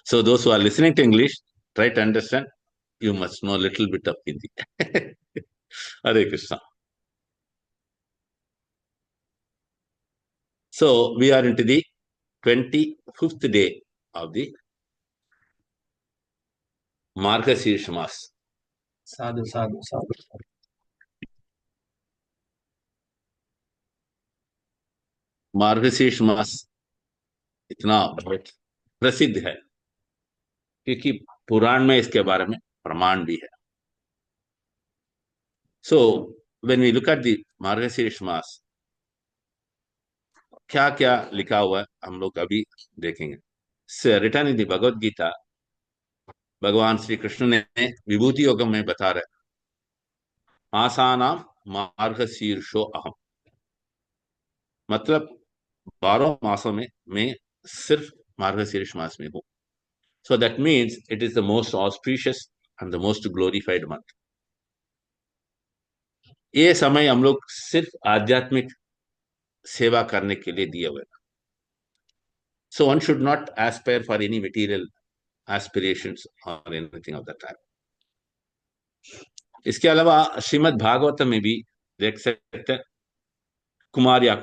So those who are listening to English, try to understand. You must know a little bit of Hindi. Hare Krishna. So we are into the 25th day of the Margashirsh Mas. साधु साधु साधु। मार्गशीर्ष मास इतना बहुत प्रसिद्ध है क्योंकि पुराण में इसके बारे में प्रमाण भी है. So when we look at the Margashirsha मास, क्या क्या लिखा हुआ है हम लोग अभी देखेंगे. Written in the Bhagavad Gita, भगवान श्री कृष्ण ने विभूति योग में बता रहे मासानाम मार्गशीर्षो अहम, मतलब 12 मासों में मैं सिर्फ मार्गशीर्ष मास में हूं. So that means it is the most auspicious and the most glorified month. ये समय हम लोग सिर्फ आध्यात्मिक सेवा करने के लिए दिए हुए. So one should not Aspire for any material aspirations और एनीथिंग ऑफ दैट टाइप. इसके अलावा श्रीमद् भागवत में भी देख सकते हैं कुमारिया,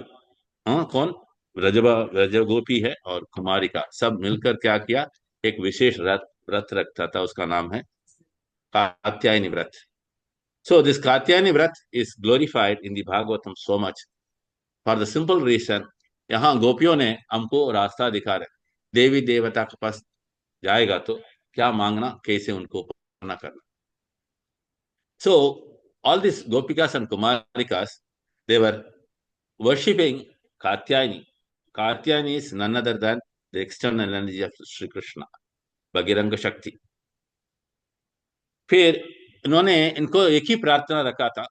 हाँ कौन, रज गोपी है और कुमारी का सब मिलकर क्या किया, एक विशेष व्रत व्रत रखता था. उसका नाम है कात्यायनी व्रत. सो this Katyayani vrat is glorified in the Bhagavatam so much for the simple reason, यहाँ गोपियों ने हमको रास्ता दिखा रहे, देवी देवता के पास जाएगा तो क्या मांगना, कैसे उनको पूर्ण करना. सो ऑल दिस गोपिकास एंड कुमारिकास, they were worshipping Katyayani. Katyayani is none other than the external energy of Sri Krishna, Bajrang शक्ति. फिर इन्होंने इनको एक ही प्रार्थना रखा था,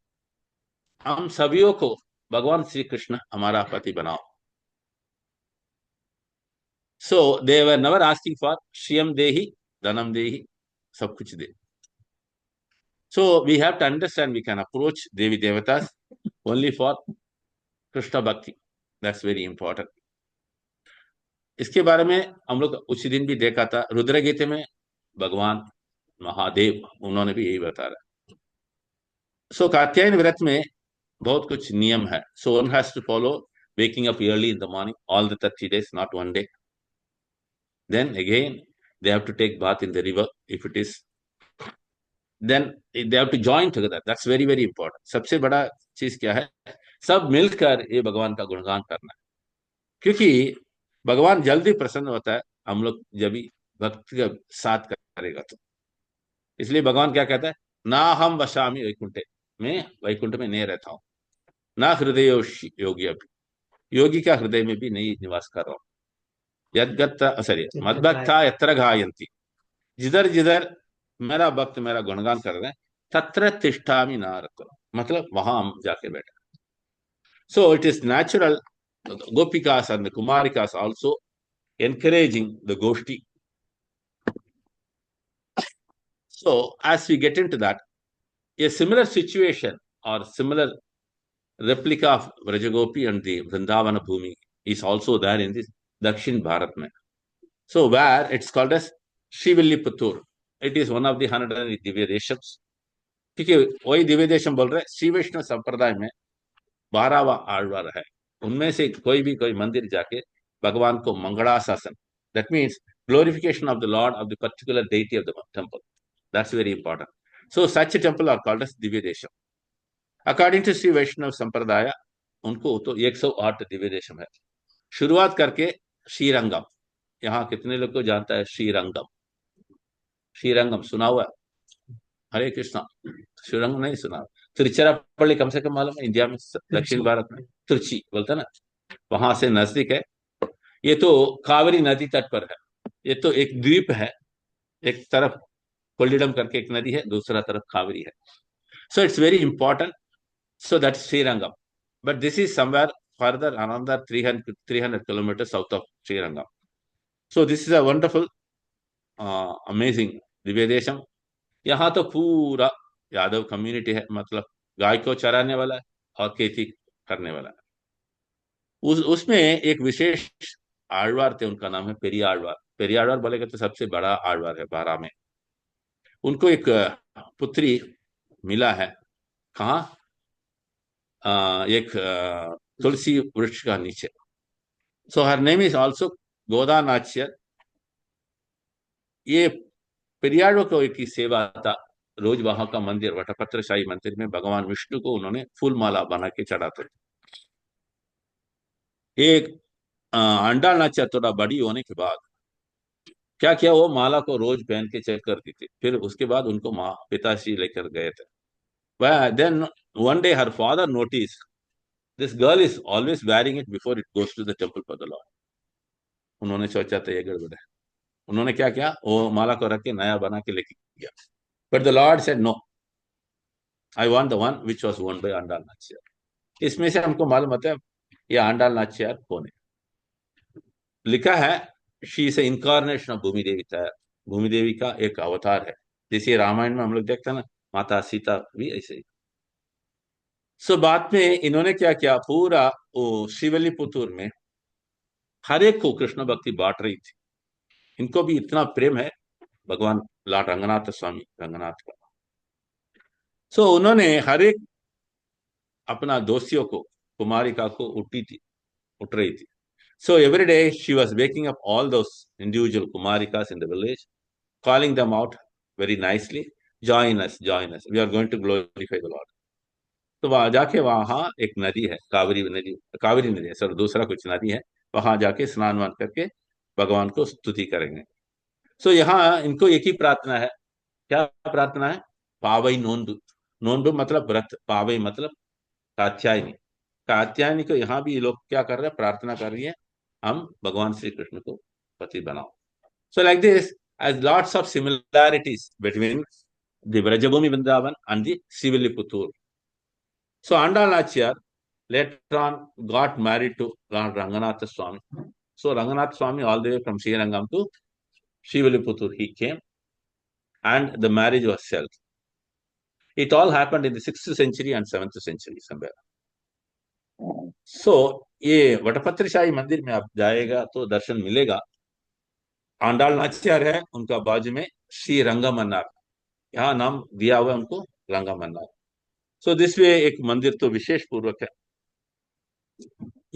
हम सभी को भगवान श्री कृष्ण हमारा पति बनाओ. So they were never asking for श्रियम देहि धनम देहि, सब कुछ दे. So we have to understand we can approach देवी देवतास ओनली फॉर कृष्ण भक्ति. That's very important. इसके बारे में हम लोग उसी दिन भी देखा था रुद्र गीता में, भगवान महादेव उन्होंने भी यही बताया. सो कात्यायन व्रत में बहुत कुछ नियम है. So one has to follow waking up early in the morning all the 30 days, not one day. Then again they have to take bath in the river if it is. Then they have to join together. That's very very important. सबसे बड़ा चीज क्या है, सब मिलकर ये भगवान का गुणगान करना है. क्योंकि भगवान जल्दी प्रसन्न होता है हम लोग जब भी भक्ति का साथ करेगा तो. इसलिए भगवान क्या कहता है, ना हम वशामी वैकुंठे, मैं वैकुंठ में नहीं रहता हूँ, ना हृदय योगी, अभी योगी का हृदय में भी नहीं निवास कर रहा हूँ. यदगत सॉरी चित्र गाय। मदभक्ता यत्र गायंती, जिधर जिधर मेरा भक्त मेरा गुणगान कर रहे हैं, तत्र तिष्ठामि नारद, मतलब वहां हम जाके बैठे. So it is natural. गोपिकास and the kumarikas also encouraging the goshti. So as we get into that, a similar situation or similar replica of Vrajagopi and the Vrindavana Bhumi is also there in this Dakshin Bharat mein. So where it's called as Shrivilliputur. It is one of the 100 Divya देशम्स. क्योंकि वही दिव्य देशम बोल रहे हैं, श्री वैष्णव संप्रदाय में 12वां आಳ್वार है. उनमें से कोई भी कोई मंदिर जाके भगवान को मंगलाशासन, that means glorification of the Lord of the particular deity of the temple. That's very important. So such a temple are called as Divya Desam. According to Shri वैष्णव संप्रदाय उनको तो 108 दिव्य देशम है. शुरुआत करके श्रीरंगम, यहाँ कितने लोग को जानता है श्रीरंगम, श्रीरंगम सुना हुआ है? हरे कृष्णा. श्रीरंगम नहीं सुना? तिरुचिरापल्ली कम से कम मालूम है इंडिया में, दक्षिण तिरछी। भारत में तिरुचि बोलते हैं ना, वहां से नजदीक है. ये तो कावेरी नदी तट पर है. ये तो एक द्वीप है, एक तरफ कोल्लिडम करके एक नदी है, दूसरा तरफ कावेरी है. So it's very important. So that's Srirangam. But this is somewhere further, another 300 kilometers south of Srirangam. So this is a wonderful, amazing Divya Desam. यहाँ तो पूरा यादव कम्युनिटी है, मतलब गाय को चराने वाला है और खेती करने वाला है. उसमें एक विशेष आಳ್वार थे, उनका नाम है पेरिया आಳ್वार. पेरियार बोलेगा तो सबसे बड़ा आழ்वार है बारह में। उनको एक पुत्री मिला है। कहाँ? एक तुलसी वृक्ष का नीचे। सो हर नेम इज ऑल्सो गोदा नाचियर। ये पेरियार को एक ही सेवा था। रोज वहां का मंदिर वटपत्र शाही मंदिर में भगवान विष्णु को उन्होंने फूल माला बना के चढ़ाते थे। एक अंडा नाचा थोड़ा बड़ी होने के बाद क्या किया, वो माला को रोज पहन के चेक करती थी। फिर उसके बाद उनको माँ पिताश्री लेकर गए थे। Then one day her father notice this girl is always wearing it before it goes to the temple for the Lord. उन्होंने सोचा था ये गड़बड़ है। उन्होंने क्या किया, वो माला को रख के नया बना के लेके गया। But the Lord said no, I want the one which was owned by Andal Nachiyar. इसमें से हमको मालूम होता है ये आंडाल नाचियार कौन है। लिखा है शी इज इनकारनेशन ऑफ भूमि देवी था। भूमि देवी का एक अवतार है। जैसे रामायण में हम लोग देखते हैं ना, माता सीता भी ऐसे ही। सो बाद में इन्होंने क्या किया, पूरा वो शिवलीपुतूर में हर एक को कृष्ण भक्ति बांट रही थी। इनको भी इतना प्रेम है भगवान लॉर्ड रंगनाथ स्वामी रंगनाथ का। सो उन्होंने हर एक अपना दोस्तियों को, कुमारिका को उठ रही थी। So every day she was waking up all those individual Kumarikas in the village, calling them out very nicely, join us, we are going to glorify the Lord. तो वहां जाके वहां एक नदी है, कावेरी नदी है सर, दूसरा कुछ नदी है। वहां जाके स्नान वान करके भगवान को स्तुति करेंगे। सो यहाँ इनको एक ही प्रार्थना है। क्या प्रार्थना है? पावई नोंदु। नोंदु मतलब व्रत, पावई मतलब कात्यायनी। कात्यायनी को यहाँ भी लोग क्या कर रहे हैं, प्रार्थना कर रही है, हम भगवान श्री कृष्ण को पति बनाओ। So like this, as lots of similarities between the Vrajabhumi Vrindavan and the Siviliputtur. So Andal Nachiyar later on got married to Lord Ranganatha Swami. So Ranganatha Swami all the way from Srirangam to Siviliputtur he came, and the marriage was held. It all happened in the 6th century and 7th century somewhere. So ये वटपत्र शाही मंदिर में आप जाएगा तो दर्शन मिलेगा। आंडाल नाचियार है, उनका बाजू में श्री रंगमन्नार, यहाँ नाम दिया हुआ है उनको रंगमन्नार। सो दिस वे एक मंदिर तो विशेष पूर्वक है।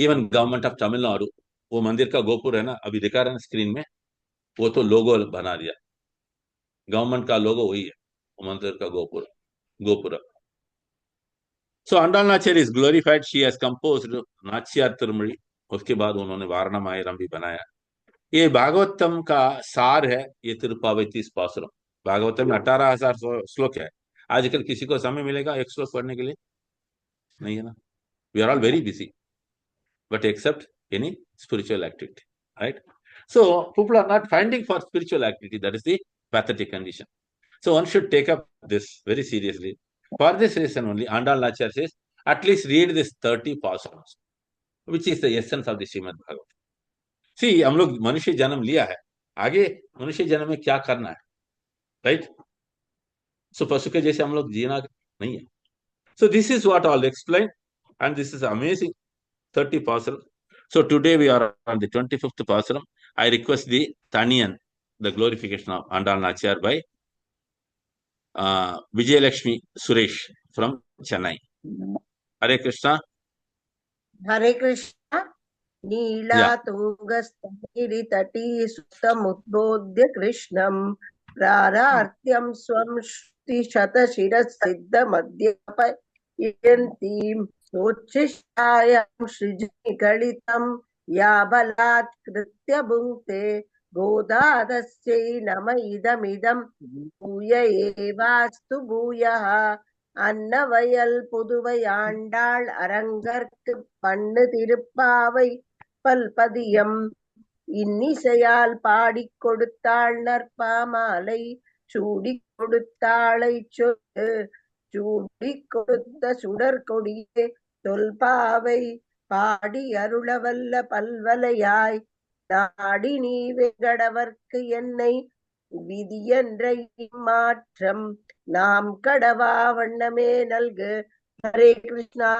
इवन गवर्नमेंट ऑफ तमिलनाडु, वो मंदिर का गोपुर है ना, अभी दिखा रहे हैं स्क्रीन में, वो तो लोगो बना दिया। गवर्नमेंट का लोगो वही है, वो मंदिर का गोपुर। So Andal Nachiyar is glorified, she has composed Nachiyar Tirumozhi. उसके बाद उन्होंने वारणमायरम भी बनाया। ये भागवतम का सार है, ये तिरुपावतीस पासुरम। भागवतम में 18,000 श्लोक है। आजकल किसी को समय मिलेगा एक श्लोक पढ़ने के लिए? नहीं है ना। We are all very busy, but except any spiritual activity, right? So people are not finding for spiritual activity. That is the pathetic condition. So one should take up this very seriously. For this reason only, Andal Nachar says, at least read this 30 passages, which is the essence of the Srimad Bhagavatam. See, हम लोग मनुष्य जन्म लिया है, आगे मनुष्य जन्म में क्या करना है, राइट? सो पशु के जैसे हम लोग जीना नहीं है। So this is what I'll explain, and this is amazing 30 pasaram. So today we are on the 25th pasaram. I request the Taniyan, the glorification of Andal Nachar by Vijayalakshmi Suresh from Chennai. Hare Krishna. Hare Krishna. Yeah. नीलातुङ्गस्तगिरितटी सुतमुद्बोध्य कृष्णं प्रारार्त्यं स्वं श्रुतिशतशिरःसिद्धमध्यापयन्तीं सोच्छिष्टायां सृजनिगलितं या बलात्कृत्य भुङ्क्ते गोदादस्यै नम इदमिदं भूय एवास्तु भूयः அன்னவயல் புதுவை ஆண்டாள் அரங்கற்கு பண்ணு திருப்பாவை பல்பதியம் இன்னிசையால் பாடிக் கொடுத்தாள் நற்பாமாலை சூடிக் கொடுத்தாளை சொல்லு சூடிக் கொடுத்த சுடற்கொடியே தொல்பாவை பாடி அருளவல்ல பல்வலையாய் நாடி நீ வெங்கடவர்க்கு என்னை விதி என்ற மாற்றம் நாம் கடவா வண்ணமே நல்கு. Hare Krishna.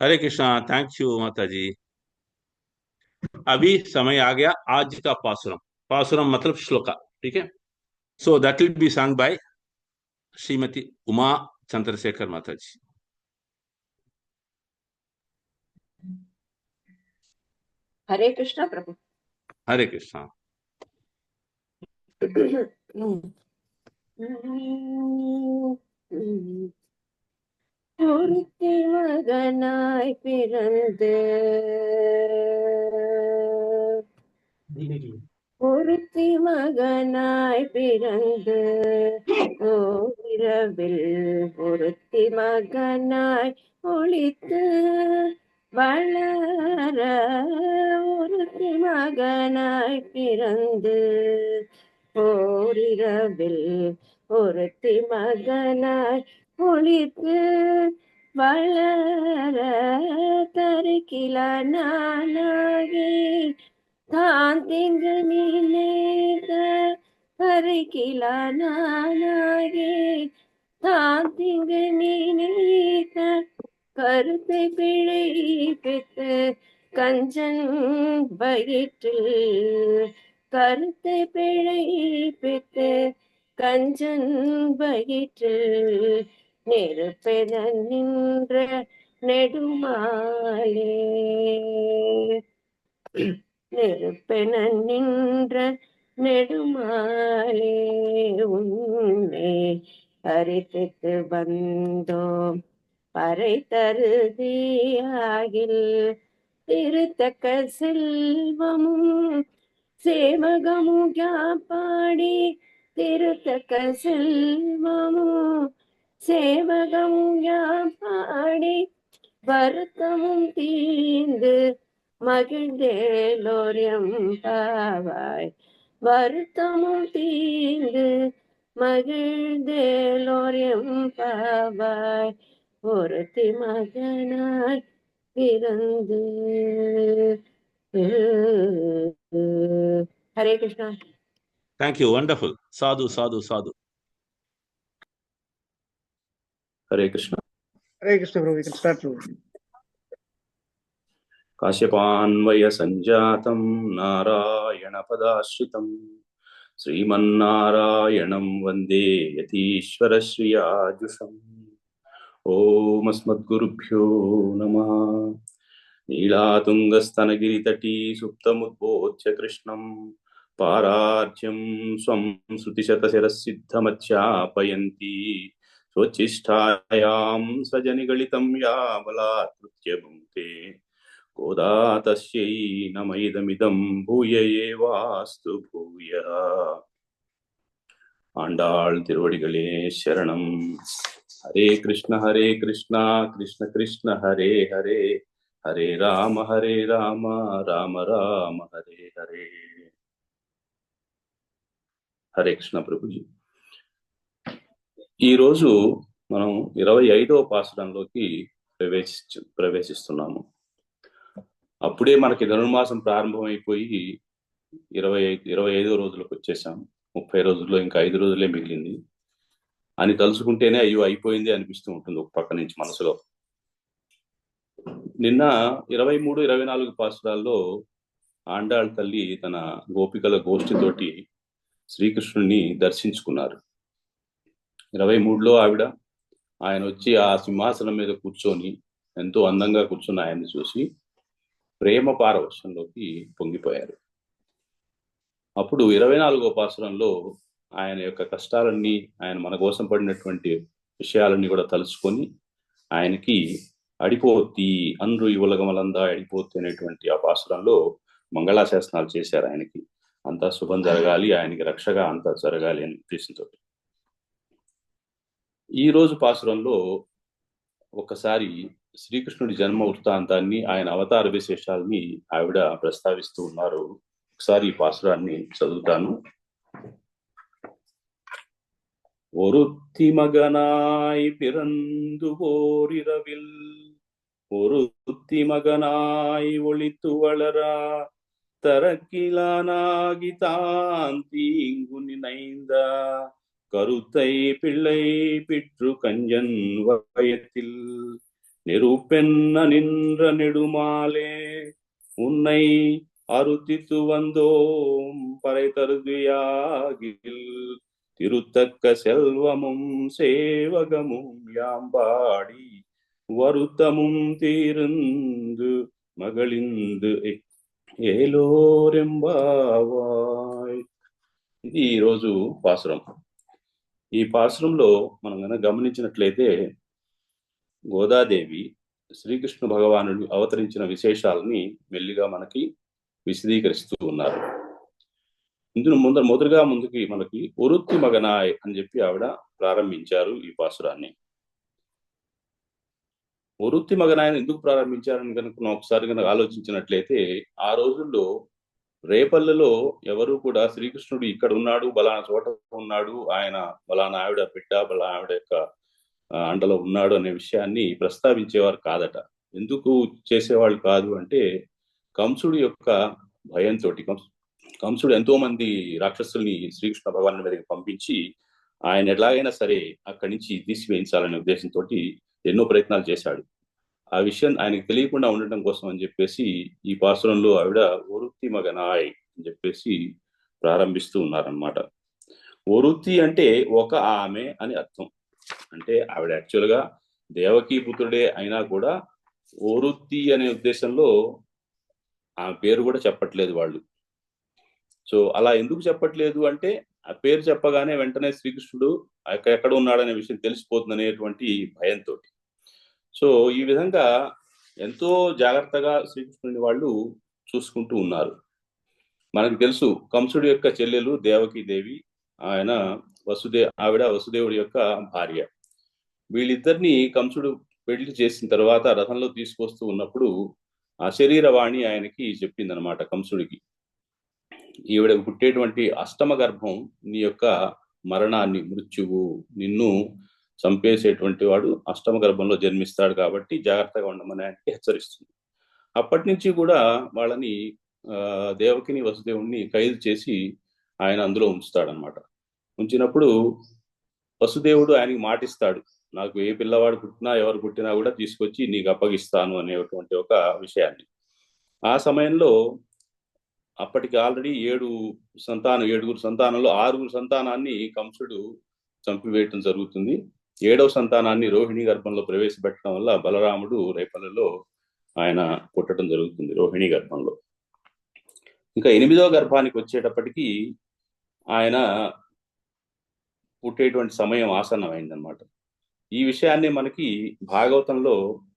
Hare Krishna. Thank you, Mataji. अभी समय आ गया आज का पासुरम. पासुरम मतलब श्लोका. ठीक है. So that will be sung by Shrimati Uma Chandrashekhar माता जी. हरे कृष्ण प्रभु. हरे कृष्णा. ஒருத்தி மகனாய் பிறந்து ஒருத்தி மகனாய் பிறந்து ஓரிரவில் ஒருத்தி மகனாய் ஒளித்து வளர ஒருத்தி மகனாய் பிறந்து ஓரிரவில் ஒருத்தி மகனாய் ஒளித்து வளர தருகில நானாகி தான் திங்கு நினைத்த கருகில நானாகி தான் திங்கு நினைத்த கருத்தை பிழைப்பித்து கஞ்சன் வயிற்றில் கருத்தை பிழைப்பித்து கஞ்சன் வயிற்றில் நெருப்பென நின்ற நெடுமாலே நெருப்பென நின்ற நெடுமாலே உன்னை அரித்து வந்தோம் பறை தருதியாகில் திருத்தக்க செல்வமும் சேவகமும் பாடி திருத்தக்க செல்வமும் சேவகமும் பாடி வருத்தமும் தீர்ந்து மகிழ்ந்தேலோரியம் பாவாய் வருத்தமும் தீர்ந்து மகிழ்ந்தேலோரியம் பாவாய் ஒருத்தி மகனாய் பிறந்து. Hare Krishna. Thank you. Wonderful. Sadhu, sadhu, sadhu. Hare Krishna. Hare Krishna, Prabhu. We can start, Prabhu. काश्यपान्वय संजातं Narayan पदाश्रितं श्रीमन्नारायणं वन्दे यतीश्वर श्रियाजुषम्. ओम अस्मद्गुरुभ्यो नमः. नीलातुङ्गस्तनगिरितटी सुप्तमुद्बोध्य कृष्णं पारार्ध्यं स्वं श्रुतिशतशिरःसिद्धमध्यापयन्ती स्वोच्छिष्टायां स्वजनिगलितं या बलात्कृत्य भुङ्क्ते गोदा तस्यै नम इदमिदं भूय एवास्तु भूयः. ஆண்டாள் திருவடிகளே சரணம். ஹரே கிருஷ்ண கிருஷ்ண கிருஷ்ண ஹரே ஹரே హరే రామ రామ రామ హరే హరే. హరే కృష్ణ ప్రభుజీ. ఈరోజు మనం 25వ పాసురంలోకి ప్రవేశిస్తున్నాము. అప్పుడే మనకి ధనుర్మాసం ప్రారంభమైపోయి 25వ రోజులకు వచ్చేసాం. 30 రోజుల్లో ఇంకా 5 రోజులే మిగిలింది అని తలుచుకుంటేనే అయ్యో అయిపోయింది అనిపిస్తూ ఉంటుంది ఒక పక్క నుంచి మనసులో. నిన్న 23, 24 పాసురాల్లో ఆండాళ్ తల్లి తన గోపికల గోష్ఠితోటి శ్రీకృష్ణుని దర్శించుకున్నారు. 23లో ఆయన వచ్చి ఆ సింహాసనం మీద కూర్చొని ఎంతో అందంగా కూర్చొని ఆయన్ని చూసి ప్రేమ పారవశ్యంలోకి పొంగిపోయారు. అప్పుడు 24వ పాసురంలో ఆయన యొక్క కష్టాలన్నీ, ఆయన మన కోసం పడినటువంటి విషయాలన్నీ కూడా తలుచుకొని ఆయనకి అడిపోతి అంద్రు ఈ ఉలగమలందా అడిపోతి అనేటువంటి ఆ పాసురంలో మంగళాశాసనాలు చేశారు. ఆయనకి అంతా శుభం జరగాలి, ఆయనకి రక్షగా అంతా జరగాలి అనే ఉద్దేశంతో. ఈ రోజు పాసురంలో ఒకసారి శ్రీకృష్ణుడి జన్మ వృత్తాంతాన్ని, ఆయన అవతార విశేషాలని ఆవిడ ప్రస్తావిస్తూ ఉన్నారు. ఒకసారి ఈ పాసురాన్ని చదువుతాను. ஒருத்தி மகனாய் பிறந்து ஓரிரவில் ஒருத்தி மகனாய் ஒளித்து வளரா தரக்கிலானாகி தான் தீங்கு நினைந்த கருத்தை பிள்ளை பிற்று கஞ்சன் வயத்தில் நெருப்பென்ன நின்ற நெடுமாலே உன்னை அருத்தித்து வந்தோம் பறை தருதுயாகில் திருத்தக்க செல்வமும் சேவகமும் யாம்பாடி வருத்தமும் தீர்ந்து మగళిందు ఏలోరెంబావాయ్. ఇది ఈరోజు పాసురం. ఈ పాసురంలో మనం కనుక గమనించినట్లయితే గోదాదేవి శ్రీకృష్ణ భగవానుడు అవతరించిన విశేషాలని మెల్లిగా మనకి విశదీకరిస్తూ ఉన్నారు. ఇందులో ముందుకి మనకి ఒరుత్తి మగనాయ్ అని చెప్పి ఆవిడ ప్రారంభించారు ఈ పాసురాన్ని. ఒరుత్తి మగనాయన ఎందుకు ప్రారంభించారని కనుక ఒకసారి కనుక ఆలోచించినట్లయితే, ఆ రోజుల్లో రేపల్లెలో ఎవరు కూడా శ్రీకృష్ణుడు ఇక్కడ ఉన్నాడు, బలానా చోట ఉన్నాడు, ఆయన బలానా ఆవిడ బిడ్డ, బలానా ఆవిడ యొక్క అండలో ఉన్నాడు అనే విషయాన్ని ప్రస్తావించేవారు కాదట. ఎందుకు చేసేవాళ్ళు కాదు అంటే, కంసుడు యొక్క భయంతో. కంసుడు ఎంతో మంది రాక్షసుల్ని శ్రీకృష్ణ భగవాను మీదకి పంపించి ఆయన ఎలాగైనా సరే అక్కడి నుంచి తీసివేయించాలనే ఉద్దేశంతో ఎన్నో ప్రయత్నాలు చేశాడు. ఆ విషయం ఆయనకు తెలియకుండా ఉండటం కోసం అని చెప్పేసి ఈ పాసురంలో ఆవిడ ఒరుత్తి మగనాయ్ అని చెప్పేసి ప్రారంభిస్తూ ఉన్నారనమాట. ఒరుత్తి అంటే ఒక ఆమె అని అర్థం. అంటే ఆవిడ యాక్చువల్గా దేవకీ పుత్రుడే అయినా కూడా ఒరుత్తి అనే ఉద్దేశంలో ఆ పేరు కూడా చెప్పట్లేదు వాళ్ళు. సో అలా ఎందుకు చెప్పట్లేదు అంటే, ఆ పేరు చెప్పగానే వెంటనే శ్రీకృష్ణుడు ఎక్కడ ఉన్నాడనే విషయం తెలిసిపోతుంది అనేటువంటి భయంతో. సో ఈ విధంగా ఎంతో జాగ్రత్తగా శ్రీకృష్ణుని వాళ్ళు చూసుకుంటూ ఉన్నారు. మనకు తెలుసు కంసుడి యొక్క చెల్లెలు దేవకీ దేవి, ఆయన ఆవిడ వసుదేవుడి యొక్క భార్య. వీళ్ళిద్దరిని కంసుడు పెళ్లి చేసిన తర్వాత రథంలో తీసుకొస్తూ ఉన్నప్పుడు ఆ శరీరవాణి ఆయనకి చెప్పిందనమాట కంసుడికి, ఈవిడ పుట్టేటువంటి అష్టమ గర్భం నీ యొక్క మరణాన్ని, మృత్యువు, నిన్ను చంపేసేటువంటి వాడు అష్టమ గర్భంలో జన్మిస్తాడు కాబట్టి జాగ్రత్తగా ఉండమని ఆయనకి హెచ్చరిస్తుంది. అప్పటి నుంచి కూడా వాళ్ళని దేవకిని వసుదేవుణ్ణి ఖైదు చేసి ఆయన అందులో ఉంచుతాడనమాట. ఉంచినప్పుడు వసుదేవుడు ఆయనకి మాటిస్తాడు, నాకు ఏ పిల్లవాడు పుట్టినా ఎవరు పుట్టినా కూడా తీసుకొచ్చి నీకు అప్పగిస్తాను అనేటువంటి ఒక విషయాన్ని. ఆ సమయంలో అప్పటికి ఆల్రెడీ 7 సంతానంలో 6 సంతానాన్ని కంసుడు చంపివేయటం జరుగుతుంది. 7వ సంతానాన్ని రోహిణి గర్భంలో ప్రవేశపెట్టడం వల్ల బలరాముడు రేపల్లలో ఆయన పుట్టడం జరుగుతుంది రోహిణి గర్భంలో. ఇంకా 8వ గర్భానికి వచ్చేటప్పటికి ఆయన పుట్టేటువంటి సమయం ఆసన్నమైందనమాట. ఈ విషయాన్ని మనకి భాగవతంలో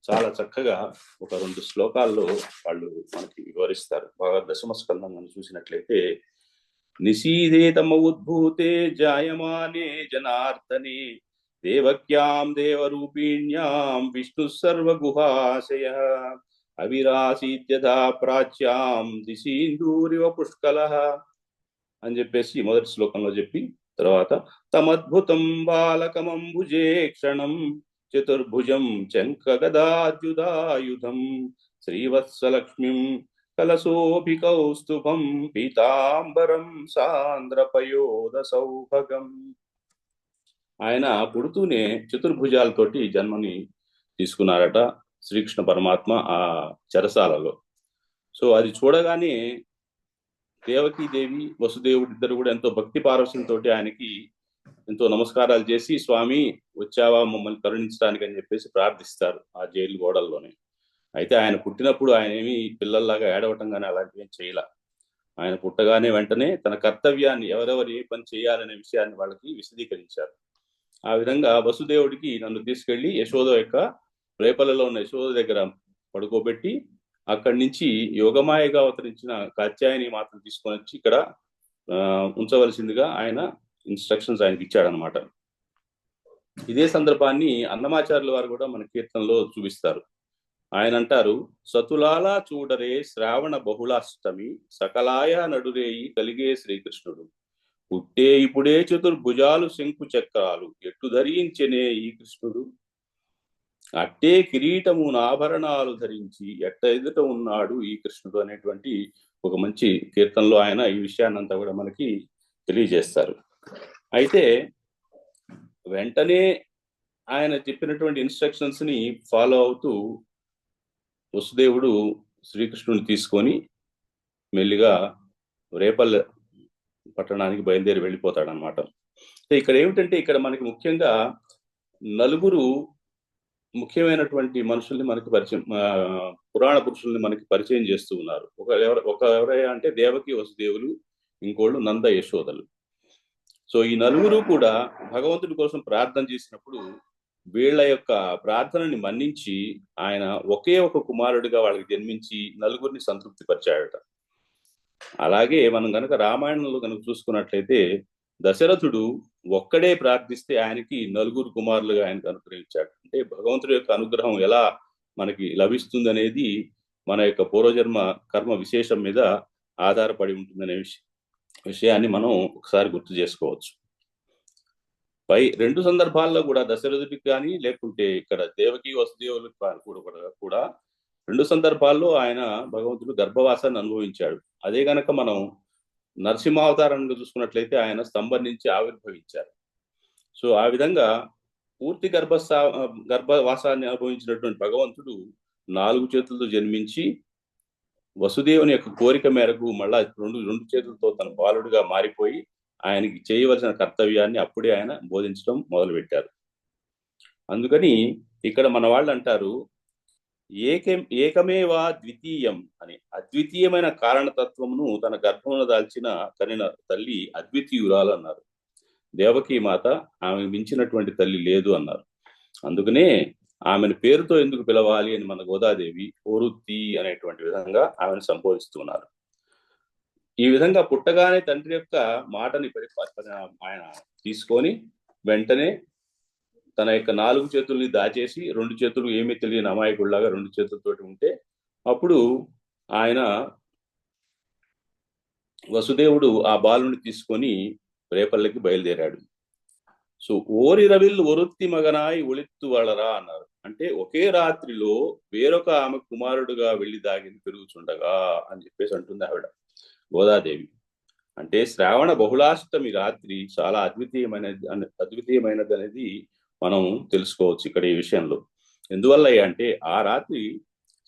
చాలా చక్కగా ఒక 2 శ్లోకాల్లో వాళ్ళు మనకి వివరిస్తారు. దశమ స్కందం మనం చూసినట్లయితే, నిశీదేతమ ఉద్భూతే జాయమానే జనార్దనే దేవక్యాం దేవరూపిణ్యాం విష్ణు సర్వగుహాశయ అవిరాసీత్యథా ప్రాచ్యాం దిశీందూరివ పుష్కలః అని చెప్పేసి మొదటి శ్లోకంలో చెప్పి, తర్వాత తమద్భుతం బాలకమంబుజే క్షణం చతుర్భుజం శంఖగదాద్యుధాయుధం శ్రీవత్సలక్ష్మిం కలశోభికౌస్తుభం పీతాంబరం సాంద్రపయోద సౌభగం. ఆయన పుడుతూనే చతుర్భుజాలతోటి జన్మని తీసుకున్నారట శ్రీకృష్ణ పరమాత్మ ఆ చెరసాలలో. సో అది చూడగానే దేవకీదేవి వసుదేవుడు ఇద్దరు కూడా ఎంతో భక్తి పారవశ్యంతో ఆయనకి ఎంతో నమస్కారాలు చేసి, స్వామి వచ్చావా మమ్మల్ని కరుణించడానికి అని చెప్పేసి ప్రార్థిస్తారు ఆ జైలు గోడల్లోనే. అయితే ఆయన పుట్టినప్పుడు ఆయన ఏమి పిల్లల్లాగా ఏడవటం కానీ అలాంటివి ఏం చేయలే. ఆయన పుట్టగానే వెంటనే తన కర్తవ్యాన్ని, ఎవరెవరు ఏ పని చేయాలనే విషయాన్ని వాళ్ళకి విశదీకరించారు. ఆ విధంగా వసుదేవుడికి నన్ను తీసుకెళ్లి యశోద యొక్క రేపల్లలో ఉన్న యశోద దగ్గర పడుకోబెట్టి, అక్కడి నుంచి యోగమాయగా అవతరించిన కాత్యాయని మాత్రం తీసుకొని వచ్చి ఇక్కడ ఉంచవలసిందిగా ఆయన ఇన్స్ట్రక్షన్స్ ఆయనకి ఇచ్చాడనమాట. ఇదే సందర్భాన్ని అన్నమాచార్యుల వారు కూడా మన కీర్తనలో చూపిస్తారు. ఆయన అంటారు, సతులాలా చూడరే శ్రావణ బహుళాష్టమి సకలాయ నడురేయి కలిగే శ్రీకృష్ణుడు పుట్టే ఇప్పుడే చతుర్భుజాలు శంకు చక్రాలు ఎట్టు ధరించెనే ఈ కృష్ణుడు అట్టే కిరీటము ఆభరణాలు ధరించి ఎట్ట ఎదుట ఉన్నాడు ఈ కృష్ణుడు అనేటువంటి ఒక మంచి కీర్తనలో ఆయన ఈ విషయాన్నంతా కూడా మనకి తెలియజేస్తారు. అయితే వెంటనే ఆయన చెప్పినటువంటి ఇన్స్ట్రక్షన్స్ ని ఫాలో అవుతూ వసుదేవుడు శ్రీకృష్ణుని తీసుకొని మెల్లిగా రేపల్లె పట్టణానికి బయలుదేరి వెళ్ళిపోతాడనమాట. సో ఇక్కడ ఏమిటంటే ఇక్కడ మనకి ముఖ్యంగా నలుగురు ముఖ్యమైనటువంటి మనుషుల్ని మనకి పరిచయం, పురాణ పురుషుల్ని మనకి పరిచయం చేస్తూ ఉన్నారు. ఎవరైనా అంటే దేవకి వసుదేవులు, ఇంకోళ్ళు నంద యశోదలు. సో ఈ నలుగురు కూడా భగవంతుడి కోసం ప్రార్థన చేసినప్పుడు వీళ్ళ యొక్క ప్రార్థనని మన్నించి ఆయన ఒకే ఒక కుమారుడిగా వాళ్ళకి జన్మించి నలుగురిని సంతృప్తి పరిచాడట. అలాగే మనం కనుక రామాయణంలో కనుక చూసుకున్నట్లయితే దశరథుడు ఒక్కడే ప్రార్థిస్తే ఆయనకి నలుగురు కుమారులుగా ఆయనకు అనుగ్రహించాడు. అంటే భగవంతుడి యొక్క అనుగ్రహం ఎలా మనకి లభిస్తుంది అనేది మన యొక్క పూర్వజన్మ కర్మ విశేషం మీద ఆధారపడి ఉంటుందనే విషయాన్ని మనం ఒకసారి గుర్తు చేసుకోవచ్చు. పై రెండు సందర్భాల్లో కూడా దశరథుడికి కానీ లేకుంటే ఇక్కడ దేవకి వసుదేవులకు కూడా రెండు సందర్భాల్లో ఆయన భగవంతుడు గర్భవాసాన్ని అనుభవించాడు. అదే గనక మనం నరసింహావతారంగా చూసుకున్నట్లయితే ఆయన స్తంభం నుంచి ఆవిర్భవించారు. సో ఆ విధంగా పూర్తి గర్భవాసాన్ని అనుభవించినటువంటి భగవంతుడు 4 చేతులతో జన్మించి వసుదేవుని యొక్క కోరిక మేరకు మళ్ళా రెండు చేతులతో తన బాలుడిగా మారిపోయి ఆయనకి చేయవలసిన కర్తవ్యాన్ని అప్పుడే ఆయన బోధించడం మొదలుపెట్టారు. అందుకని ఇక్కడ మన వాళ్ళు అంటారు ఏకమేవా ద్వితీయం అని. అద్వితీయమైన కారణతత్వమును తన గర్భమును దాల్చిన కనిన తల్లి అద్వితీయురాలు అన్నారు. దేవకీ మాత ఆమె మించినటువంటి తల్లి లేదు అన్నారు. అందుకనే ఆమెను పేరుతో ఎందుకు పిలవాలి అని మన గోదాదేవి ఓరుత్తి అనేటువంటి విధంగా ఆమెను సంబోధిస్తున్నారు. ఈ విధంగా పుట్టగానే తండ్రి యొక్క మాటని ఆయన తీసుకొని వెంటనే తన యొక్క 4 చేతుల్ని దాచేసి 2 చేతులు ఏమీ తెలియని అమాయకుడిలాగా 2 చేతులతోటి ఉంటే అప్పుడు ఆయన వసుదేవుడు ఆ బాలుని తీసుకొని రేపల్లెకి బయలుదేరాడు. సో ఓరిరవిల్లు ఒరుత్తి మగనాయి ఒళిత్తు వాళ్ళరా అన్నారు. అంటే ఒకే రాత్రిలో వేరొక ఆమె కుమారుడుగా వెళ్ళి దాగింది పెరుగుచుండగా అని చెప్పేసి అంటుంది ఆవిడ గోదాదేవి. అంటే శ్రావణ బహుళాష్టమి రాత్రి చాలా అద్వితీయమైనది అనేది మనం తెలుసుకోవచ్చు ఇక్కడ ఈ విషయంలో. ఎందువల్ల అంటే ఆ రాత్రి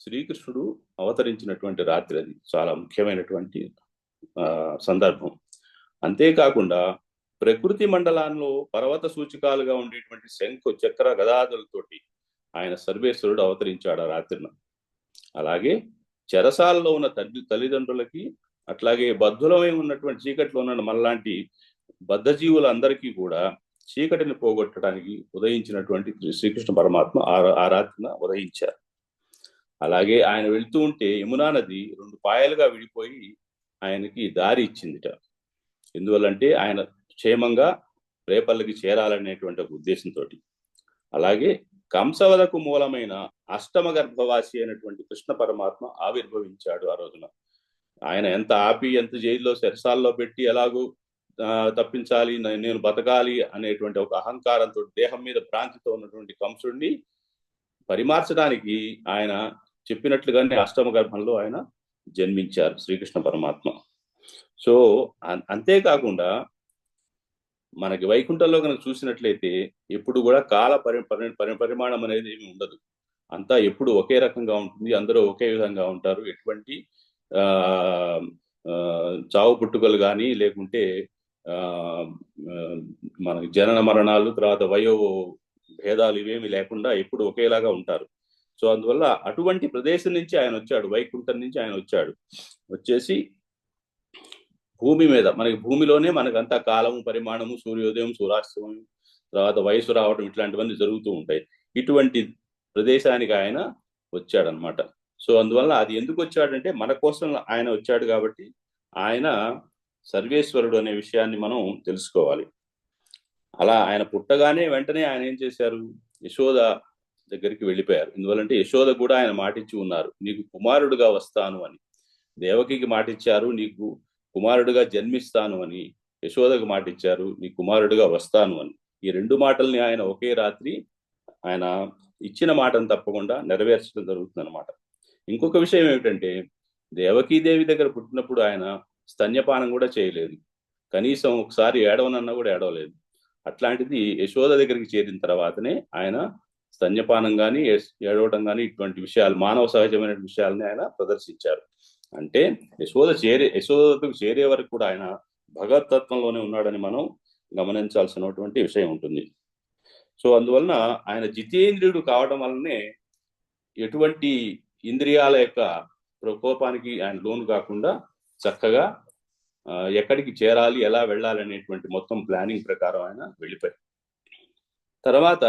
శ్రీకృష్ణుడు అవతరించినటువంటి రాత్రి, అది చాలా ముఖ్యమైనటువంటి సందర్భం. అంతేకాకుండా ప్రకృతి మండలాల్లో పర్వత సూచికాలుగా ఉండేటువంటి శంఖు చక్ర గదాదులతోటి ఆయన సర్వేశ్వరుడు అవతరించాడు ఆ రాత్రిన. అలాగే చెరసాలలో ఉన్న తల్లిదండ్రులకి, అట్లాగే బద్ధులమై ఉన్నటువంటి చీకట్లో ఉన్న మనలాంటి బద్ధజీవులందరికీ కూడా చీకటిని పోగొట్టడానికి ఉదయించినటువంటి శ్రీకృష్ణ పరమాత్మ ఆ రాత్రిన ఉదయించారు. అలాగే ఆయన వెళ్తూ ఉంటే యమునా నది 2 పాయలుగా విడిపోయి ఆయనకి దారి ఇచ్చిందిట. ఎందువల్లంటే ఆయన క్షేమంగా రేపల్లకి చేరాలనేటువంటి ఒక ఉద్దేశంతో. అలాగే కంసవదకు మూలమైన అష్టమ గర్భవాసి అయినటువంటి కృష్ణ పరమాత్మ ఆవిర్భవించాడు ఆ రోజున. ఆయన ఎంత ఆపి ఎంత జైల్లో శరసాల్లో పెట్టి ఎలాగూ తప్పించాలి, నేను బతకాలి అనేటువంటి ఒక అహంకారంతో దేహం మీద భ్రాంతితో ఉన్నటువంటి కంసుడిని పరిమార్చడానికి ఆయన చెప్పినట్లుగానే అష్టమ గర్భంలో ఆయన జన్మించారు శ్రీకృష్ణ పరమాత్మ. సో అంతేకాకుండా మనకి వైకుంఠంలో కనుక చూసినట్లయితే ఎప్పుడు కూడా కాల పరిమాణం అనేది ఏమి ఉండదు. అంతా ఎప్పుడు ఒకే రకంగా ఉంటుంది, అందరూ ఒకే విధంగా ఉంటారు. ఎటువంటి చావు పుట్టుకలు కానీ లేకుంటే మనకి జనన మరణాలు, తర్వాత వయో భేదాలు ఇవేమి లేకుండా ఎప్పుడు ఒకేలాగా ఉంటారు. సో అందువల్ల అటువంటి ప్రదేశం నుంచి ఆయన వచ్చాడు, వైకుంఠం నుంచి ఆయన వచ్చేసి భూమి మీద, మనకి భూమిలోనే మనకంతా కాలము పరిమాణము, సూర్యోదయం సూర్యాస్తమయం, తర్వాత వయసు రావడం, ఇట్లాంటివన్నీ జరుగుతూ ఉంటాయి. ఇటువంటి ప్రదేశానికి ఆయన వచ్చాడనమాట. సో అందువల్ల అది ఎందుకు వచ్చాడంటే మన కోసం ఆయన వచ్చాడు కాబట్టి ఆయన సర్వేశ్వరుడు అనే విషయాన్ని మనం తెలుసుకోవాలి. అలా ఆయన పుట్టగానే వెంటనే ఆయన ఏం చేశారు, యశోద దగ్గరికి వెళ్ళిపోయారు. ఎందువల్లంటే యశోద కూడా ఆయన మాటిచ్చి ఉన్నారు, నీకు కుమారుడుగా వస్తాను అని. దేవకికి మాటిచ్చారు, నీకు కుమారుడుగా జన్మిస్తాను అని. యశోదకు మాటిచ్చారు, నీ కుమారుడుగా వస్తాను అని. ఈ 2 మాటల్ని ఆయన ఒకే రాత్రి ఆయన ఇచ్చిన మాటను తప్పకుండా నెరవేర్చడం జరుగుతుంది అనమాట. ఇంకొక విషయం ఏమిటంటే దేవకీదేవి దగ్గర పుట్టినప్పుడు ఆయన స్తన్యపానం కూడా చేయలేదు, కనీసం ఒకసారి ఏడవనన్నా కూడా ఏడవలేదు. అట్లాంటిది యశోద దగ్గరికి చేరిన తర్వాతనే ఆయన స్తన్యపానం కానీ ఏడవటం కానీ ఇటువంటి విషయాలు, మానవ సహజమైన విషయాలని ఆయన ప్రదర్శించారు. అంటే యశోదకు చేరే వరకు కూడా ఆయన భగవతత్వంలోనే ఉన్నాడని మనం గమనించాల్సినటువంటి విషయం ఉంటుంది. సో అందువలన ఆయన జితేంద్రియుడు కావడం వల్లనే ఎటువంటి ఇంద్రియాల యొక్క ప్రకోపానికి ఆయన లోను కాకుండా చక్కగా ఎక్కడికి చేరాలి, ఎలా వెళ్ళాలి అనేటువంటి మొత్తం ప్లానింగ్ ప్రకారం ఆయన వెళ్ళిపోయారు. తర్వాత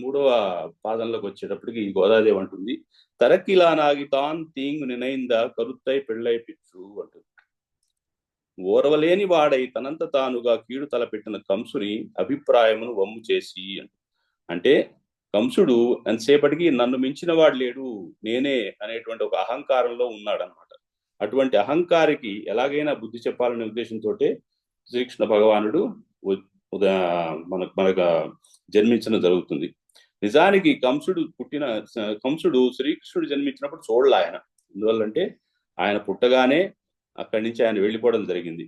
మూడవ పాదంలోకి వచ్చేటప్పటికి ఈ గోదాదేవి అంటుంది, తరక్కిలా నాగి తాన్ తీంగు నినైంద కరుత్తై పెళ్ళై పిచ్చు అంటుంది. ఓర్వలేని వాడై తనంత తానుగా కీడు తలపెట్టిన కంసుని అభిప్రాయమును వమ్ము చేసి అంటే కంసుడు ఎంతసేపటికి నన్ను మించిన వాడు లేడు, నేనే అనేటువంటి ఒక అహంకారంలో ఉన్నాడనమాట. అటువంటి అహంకారికి ఎలాగైనా బుద్ధి చెప్పాలనే ఉద్దేశంతో శ్రీకృష్ణ భగవానుడు మనకు జన్మించడం జరుగుతుంది. నిజానికి కంసుడు శ్రీకృష్ణుడు జన్మించినప్పుడు చూడలే ఆయన. ఎందువల్లంటే ఆయన పుట్టగానే అక్కడి నుంచి ఆయన వెళ్ళిపోవడం జరిగింది.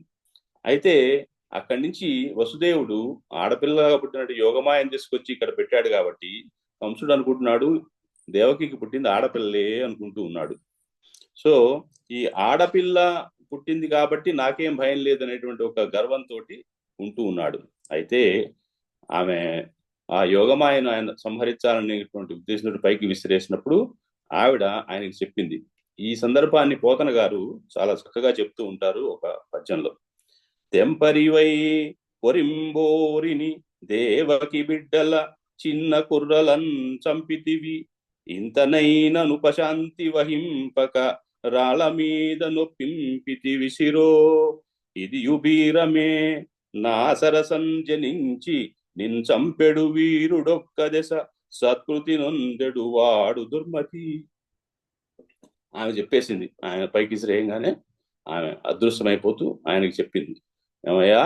అయితే అక్కడి నుంచి వసుదేవుడు ఆడపిల్లగా పుట్టినట్టు యోగమాయం తీసుకొచ్చి ఇక్కడ పెట్టాడు కాబట్టి కంసుడు అనుకుంటున్నాడు దేవకికి పుట్టింది ఆడపిల్లలే అనుకుంటూ ఉన్నాడు. సో ఈ ఆడపిల్ల పుట్టింది కాబట్టి నాకేం భయం లేదు అనేటువంటి ఒక గర్వంతో ఉంటూ ఉన్నాడు. అయితే ఆమె ఆ యోగమాయను ఆయన సంహరించాలనేటువంటి ఉద్దేశంతో పైకి విసిరేసినప్పుడు ఆవిడ ఆయనకి చెప్పింది. ఈ సందర్భాన్ని పోతన గారు చాలా చక్కగా చెప్తూ ఉంటారు ఒక పద్యంలో. తెంపరివై పొరింబోరిని దేవకి బిడ్డల చిన్న కుర్రలన్ చంపితివి, ఇంతనైననుపశాంతి వహింపక రాళ్ళ మీద నొప్పింపితి విసిరో, ఇది యుబీరమే నా సరసం జనించి నిన్ చంపెడు వీరుడొక్క దశ సత్కృతి నొందెడు వాడు దుర్మతి. ఆమె చెప్పేసింది. ఆయన పైకి శ్రేయంగానే ఆమె అదృశ్యమైపోతూ ఆయనకి చెప్పింది, ఏమయ్యా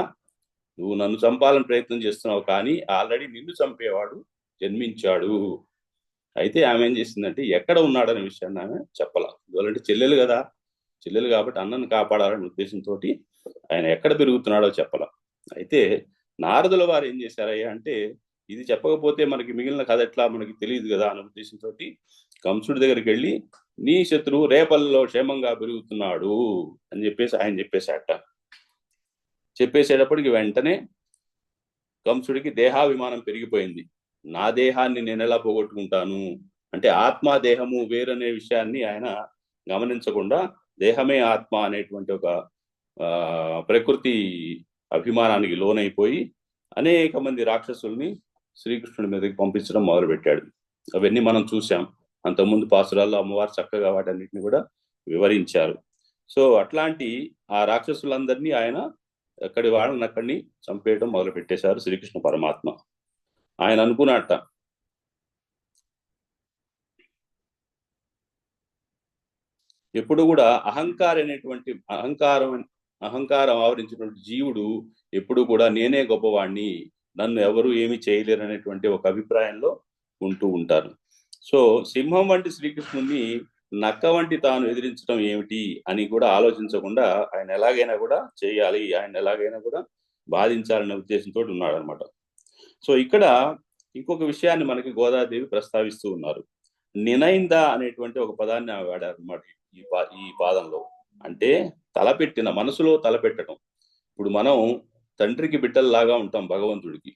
నువ్వు నన్ను చంపాలని ప్రయత్నం చేస్తున్నావు, కానీ ఆల్రెడీ నిన్ను చంపేవాడు జన్మించాడు. అయితే ఆమె ఏం చేసిందంటే ఎక్కడ ఉన్నాడనే విషయాన్ని ఆమె చెప్పాల. ఎందుకంటే చెల్లెలు కదా, చెల్లెలు కాబట్టి అన్నను కాపాడాలనే ఉద్దేశంతో ఆయన ఎక్కడ పెరుగుతున్నాడో చెప్పాల. అయితే నారదుల వారు ఏం చేశారయ్యా అంటే, ఇది చెప్పకపోతే మనకి మిగిలిన కథ ఎట్లా మనకి తెలియదు కదా అనే ఉద్దేశంతో కంసుడి దగ్గరికి వెళ్ళి నీ శత్రువు రేపల్లో క్షేమంగా పెరుగుతున్నాడు అని చెప్పేసి ఆయన చెప్పేశాట. చెప్పేసేటప్పటికి వెంటనే కంసుడికి దేహాభిమానం పెరిగిపోయింది. నా దేహాన్ని నేను ఎలా పోగొట్టుకుంటాను అంటే, ఆత్మ దేహము వేరనే విషయాన్ని ఆయన గమనించకుండా దేహమే ఆత్మ అనేటువంటి ఒక ప్రకృతి అభిమానానికి లోనైపోయి అనేక మంది రాక్షసుల్ని శ్రీకృష్ణుడి మీదకి పంపించడం మొదలుపెట్టాడు. అవన్నీ మనం చూసాం. అంతకుముందు పాసురాల్లో అమ్మవారు చక్కగా వాటన్నిటిని కూడా వివరించారు. సో అట్లాంటి ఆ రాక్షసులందరినీ ఆయన అక్కడి వాళ్ళని అక్కడిని చంపేయడం మొదలు పెట్టేశారు శ్రీకృష్ణ పరమాత్మ. ఆయన అనుకున్నట్ట, ఎప్పుడు కూడా అహంకారం ఆవరించినటువంటి జీవుడు ఎప్పుడు కూడా నేనే గొప్పవాణ్ణి, నన్ను ఎవరు ఏమి చేయలేరు అనేటువంటి ఒక అభిప్రాయంలో ఉంటూ ఉంటారు. సో సింహం వంటి శ్రీకృష్ణుని నక్క వంటి తాను ఎదిరించడం ఏమిటి అని కూడా ఆలోచించకుండా ఆయన ఎలాగైనా కూడా చేయాలి, ఆయన ఎలాగైనా కూడా బాధించాలనే ఉద్దేశంతో ఉన్నాడు అనమాట. సో ఇక్కడ ఇంకొక విషయాన్ని మనకి గోదాదేవి ప్రస్తావిస్తూ ఉన్నారు. నినైంద అనేటువంటి ఒక పదాన్ని వాడారు అనమాట ఈ పాదంలో. అంటే తలపెట్టిన, మనసులో తలపెట్టడం. ఇప్పుడు మనం తండ్రికి బిడ్డల్లాగా ఉంటాం భగవంతుడికి.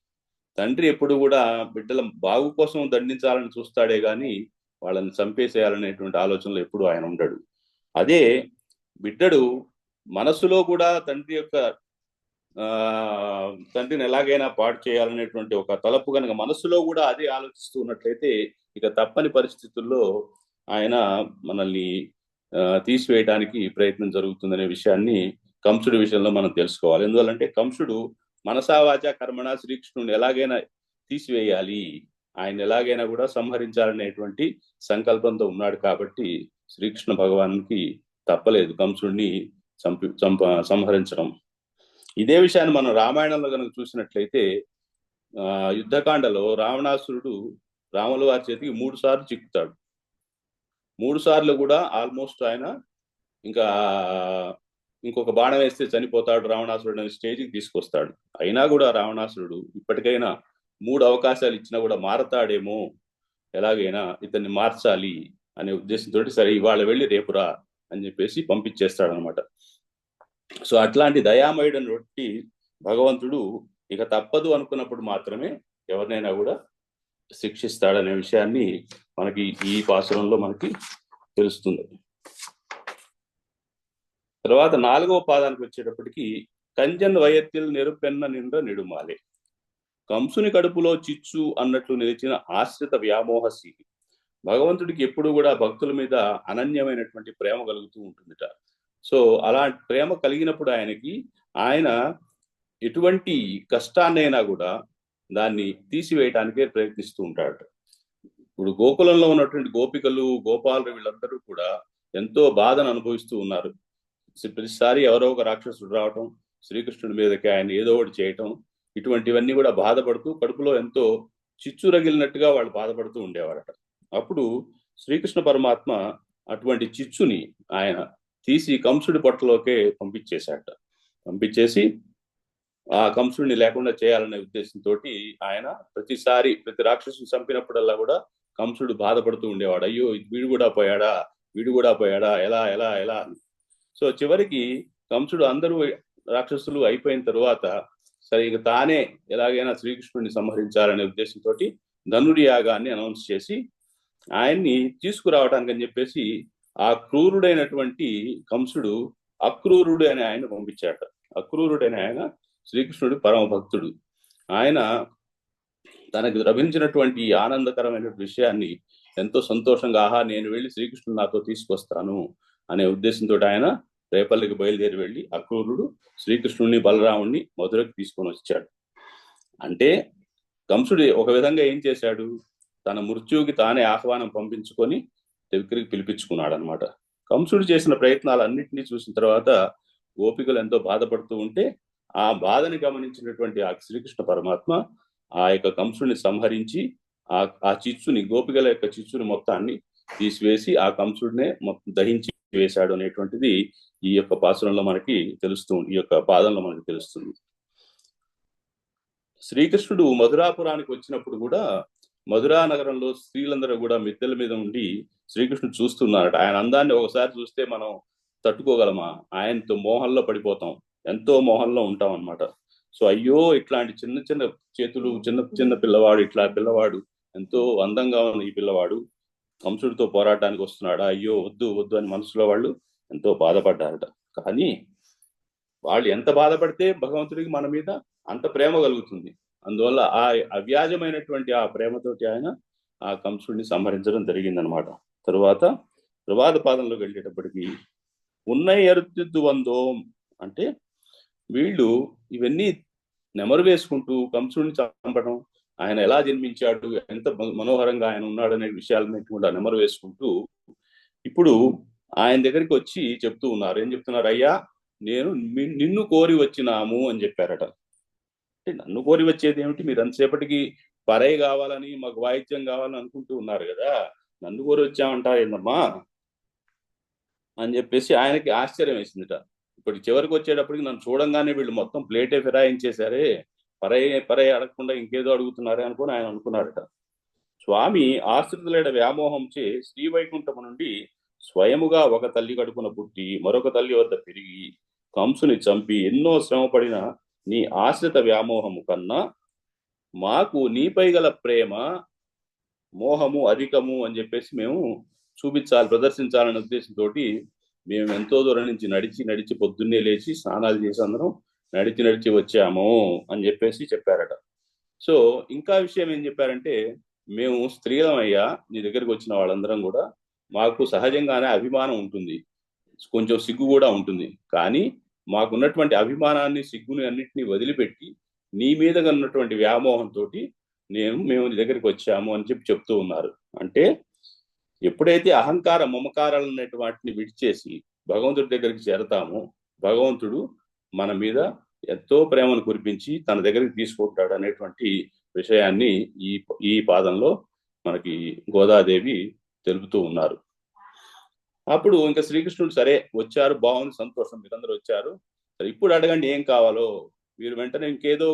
తండ్రి ఎప్పుడు కూడా బిడ్డల బాగు కోసం దండించాలని చూస్తాడే గాని వాళ్ళని చంపేసేయాలనేటువంటి ఆలోచనలో ఎప్పుడు ఆయన ఉండడు. అదే బిడ్డడు మనసులో కూడా తండ్రిని ఎలాగైనా పాడు చేయాలనేటువంటి ఒక తలపు కనుక మనసులో కూడా అదే ఆలోచిస్తూ ఉన్నట్లయితే ఇక తప్పని పరిస్థితుల్లో ఆయన మనల్ని తీసివేయడానికి ప్రయత్నం జరుగుతుందనే విషయాన్ని కంసుడి విషయంలో మనం తెలుసుకోవాలి. ఎందువల్లంటే కంసుడు మనసావాచ కర్మణ శ్రీకృష్ణుని ఎలాగైనా తీసివేయాలి, ఆయన ఎలాగైనా కూడా సంహరించాలనేటువంటి సంకల్పంతో ఉన్నాడు. కాబట్టి శ్రీకృష్ణ భగవానునికి తప్పలేదు కంసుడిని సంహరించడం. ఇదే విషయాన్ని మనం రామాయణంలో కనుక చూసినట్లయితే యుద్ధకాండలో రావణాసురుడు రాముల వారి చేతికి 3 సార్లు చిక్కుతాడు. 3 సార్లు కూడా ఆల్మోస్ట్ ఆయన ఇంకొక బాణం వేస్తే చనిపోతాడు రావణాసురుడు అనే స్టేజ్కి తీసుకొస్తాడు. అయినా కూడా రావణాసురుడు ఇప్పటికైనా 3 అవకాశాలు ఇచ్చినా కూడా మారతాడేమో, ఎలాగైనా ఇతన్ని మార్చాలి అనే ఉద్దేశంతో సరే ఇవాళ వెళ్ళి రేపురా అని చెప్పేసి పంపించేస్తాడనమాట. సో అట్లాంటి దయామయుడని బట్టి భగవంతుడు ఇక తప్పదు అనుకున్నప్పుడు మాత్రమే ఎవరినైనా కూడా శిక్షిస్తాడనే విషయాన్ని మనకి ఈ పాసురంలో మనకి తెలుస్తుంది. తర్వాత 4వ పాదానికి వచ్చేటప్పటికి కంజన్ వయత్తిల్ నెరుపెన్న నిండ్ర నిడుమాలే, కంసుని కడుపులో చిచ్చు అన్నట్లు నిలిచిన ఆశ్రిత వ్యామోహసి. భగవంతుడికి ఎప్పుడు కూడా భక్తుల మీద అనన్యమైనటువంటి ప్రేమ కలుగుతూ ఉంటుందిట. సో అలాంటి ప్రేమ కలిగినప్పుడు ఆయన ఎటువంటి కష్టాన్నైనా కూడా దాన్ని తీసివేయటానికే ప్రయత్నిస్తూ ఉంటాడు. ఇప్పుడు గోకులంలో ఉన్నటువంటి గోపికలు, గోపాలు వీళ్ళందరూ కూడా ఎంతో బాధను అనుభవిస్తూ ఉన్నారు. ప్రతిసారి ఎవరో ఒక రాక్షసుడు రావటం, శ్రీకృష్ణుడి మీదకి ఆయన ఏదో ఒకటి చేయటం, ఇటువంటివన్నీ కూడా బాధపడుతూ కడుపులో ఎంతో చిచ్చు రగిలినట్టుగా వాళ్ళు బాధపడుతూ ఉండేవారట. అప్పుడు శ్రీకృష్ణ పరమాత్మ అటువంటి చిచ్చుని ఆయన తీసి కంసుడి పొట్టలోకే పంపించేసి ఆ కంసుడిని లేకుండా చేయాలనే ఉద్దేశంతో ఆయన ప్రతి రాక్షసుని చంపినప్పుడల్లా కూడా కంసుడు బాధపడుతూ ఉండేవాడు. అయ్యో వీడు కూడా పోయాడా, ఎలా ఎలా ఎలా. సో చివరికి కంసుడు అందరూ రాక్షసులు అయిపోయిన తరువాత సరే ఇక తానే ఎలాగైనా శ్రీకృష్ణుడిని సంహరించాలనే ఉద్దేశంతో ధనుర్యాగాన్ని అనౌన్స్ చేసి ఆయన్ని తీసుకురావటానికి అని చెప్పేసి ఆ క్రూరుడైనటువంటి కంసుడు అక్రూరుడు అని ఆయన పంపించాట. అక్రూరుడైన ఆయన శ్రీకృష్ణుడు పరమ భక్తుడు. ఆయన తనకు లభించినటువంటి ఆనందకరమైన విషయాన్ని ఎంతో సంతోషంగా, నేను వెళ్ళి శ్రీకృష్ణుడు నాతో తీసుకొస్తాను అనే ఉద్దేశంతో ఆయన రేపల్లికి బయలుదేరి వెళ్ళి అక్రూరుడు శ్రీకృష్ణుడిని బలరాముడిని మధురకు తీసుకొని వచ్చాడు. అంటే కంసుడు ఒక విధంగా ఏం చేశాడు, తన మృత్యువుకి తానే ఆహ్వానం పంపించుకొని దగ్గరికి పిలిపించుకున్నాడు అనమాట. కంసుడు చేసిన ప్రయత్నాలన్నింటినీ చూసిన తర్వాత గోపికలు ఎంతో బాధపడుతూ ఉంటే ఆ బాధని గమనించినటువంటి ఆ శ్రీకృష్ణ పరమాత్మ ఆ యొక్క కంసుడిని సంహరించి ఆ చిచ్చుని, గోపికల యొక్క చిచ్చుని మొత్తాన్ని తీసివేసి ఆ కంసుడినే మొత్తం దహించి వేశాడు అనేటువంటిది ఈ యొక్క పాసురంలో మనకి తెలుస్తుంది, ఈ యొక్క పాదంలో మనకి తెలుస్తుంది. శ్రీకృష్ణుడు మధురాపురానికి వచ్చినప్పుడు కూడా మధురా నగరంలో స్త్రీలందరూ కూడా మిద్దెల మీద ఉండి శ్రీకృష్ణుడు చూస్తున్నారట. ఆయన అందాన్ని ఒకసారి చూస్తే మనం తట్టుకోగలమా? ఆయనతో మోహంలో పడిపోతాం, ఎంతో మోహంలో ఉంటాం అన్నమాట. సో అయ్యో ఇట్లాంటి చిన్న చిన్న చేతులు, చిన్న పిల్లవాడు ఎంతో అందంగా ఉన్న ఈ పిల్లవాడు కంసుడితో పోరాటానికి వస్తున్నాడా, అయ్యో వద్దు వద్దు అని మనసులో వాళ్ళు ఎంతో బాధపడ్డారట. కానీ వాళ్ళు ఎంత బాధపడితే భగవంతుడికి మన మీద అంత ప్రేమ కలుగుతుంది. అందువల్ల ఆ అవ్యాజమైనటువంటి ఆ ప్రేమతోటి ఆయన ఆ కంసుడిని సంహరించడం జరిగిందనమాట. తరువాత ప్రవాద పాదంలోకి వెళ్ళేటప్పటికి ఉన్నై అరుద్దు వందోం అంటే వీళ్ళు ఇవన్నీ నెమరు వేసుకుంటూ కంసుడిని చంపడం, ఆయన ఎలా జన్మించాడు, ఎంత మనోహరంగా ఆయన ఉన్నాడు అనే విషయాలన్నీ కూడా నెమరు వేసుకుంటూ ఇప్పుడు ఆయన దగ్గరికి వచ్చి చెప్తూ ఉన్నారు. ఏం చెప్తున్నారు? అయ్యా నేను నిన్ను కోరి వచ్చినాము అని చెప్పారట. అంటే నన్ను కోరి వచ్చేది ఏమిటి, మీరు అంతసేపటికి పరై కావాలని మాకు వాయిద్యం కావాలని అనుకుంటూ ఉన్నారు కదా, నన్ను కోరి వచ్చామంటారు ఏందమ్మా అని చెప్పేసి ఆయనకి ఆశ్చర్యం వేసిందిట. ఇప్పుడు చివరికి వచ్చేటప్పటికి నన్ను చూడంగానే వీళ్ళు మొత్తం ప్లేటే ఫిరాయించేశారే, పరై అడగకుండా ఇంకేదో అడుగుతున్నారే అనుకుని ఆయన అనుకున్నారట. స్వామి ఆశ్రితులైన వ్యామోహంచే శ్రీవైకుంఠము నుండి స్వయముగా ఒక తల్లి కడుపున పుట్టి మరొక తల్లి వద్ద పెరిగి కంసుని చంపి ఎన్నో శ్రమపడిన నీ ఆశ్రిత వ్యామోహము కన్నా మాకు నీపై గల ప్రేమ మోహము అధికము అని చెప్పేసి మేము ప్రదర్శించాలనే ఉద్దేశంతో మేము ఎంతో దూరం నుంచి నడిచి పొద్దున్నే లేచి స్నానాలు చేసి అందరం నడిచి వచ్చాము అని చెప్పేసి చెప్పారట. సో ఇంకా విషయం ఏం చెప్పారంటే, మేము స్త్రీలమయ్యా, నీ దగ్గరికి వచ్చిన వాళ్ళందరం కూడా మాకు సహజంగానే అభిమానం ఉంటుంది, కొంచెం సిగ్గు కూడా ఉంటుంది. కానీ మాకున్నటువంటి అభిమానాన్ని, సిగ్గుని అన్నింటినీ వదిలిపెట్టి నీ మీద ఉన్నటువంటి వ్యామోహంతో మేము నీ దగ్గరికి వచ్చాము అని చెప్తూ ఉన్నారు. అంటే ఎప్పుడైతే అహంకార మమకారాలు అనేటువంటి వాటిని విడిచేసి భగవంతుడి దగ్గరికి చేరతామో భగవంతుడు మన మీద ఎంతో ప్రేమను కురిపించి తన దగ్గరికి తీసుకుంటాడు అనేటువంటి విషయాన్ని ఈ పాదంలో మనకి గోదాదేవి తెలుపుతూ ఉన్నారు. అప్పుడు ఇంకా శ్రీకృష్ణుడు సరే వచ్చారు, బాగుంది, సంతోషం, మీరందరూ వచ్చారు, సరే ఇప్పుడు అడగండి ఏం కావాలో. మీరు వెంటనే ఇంకేదో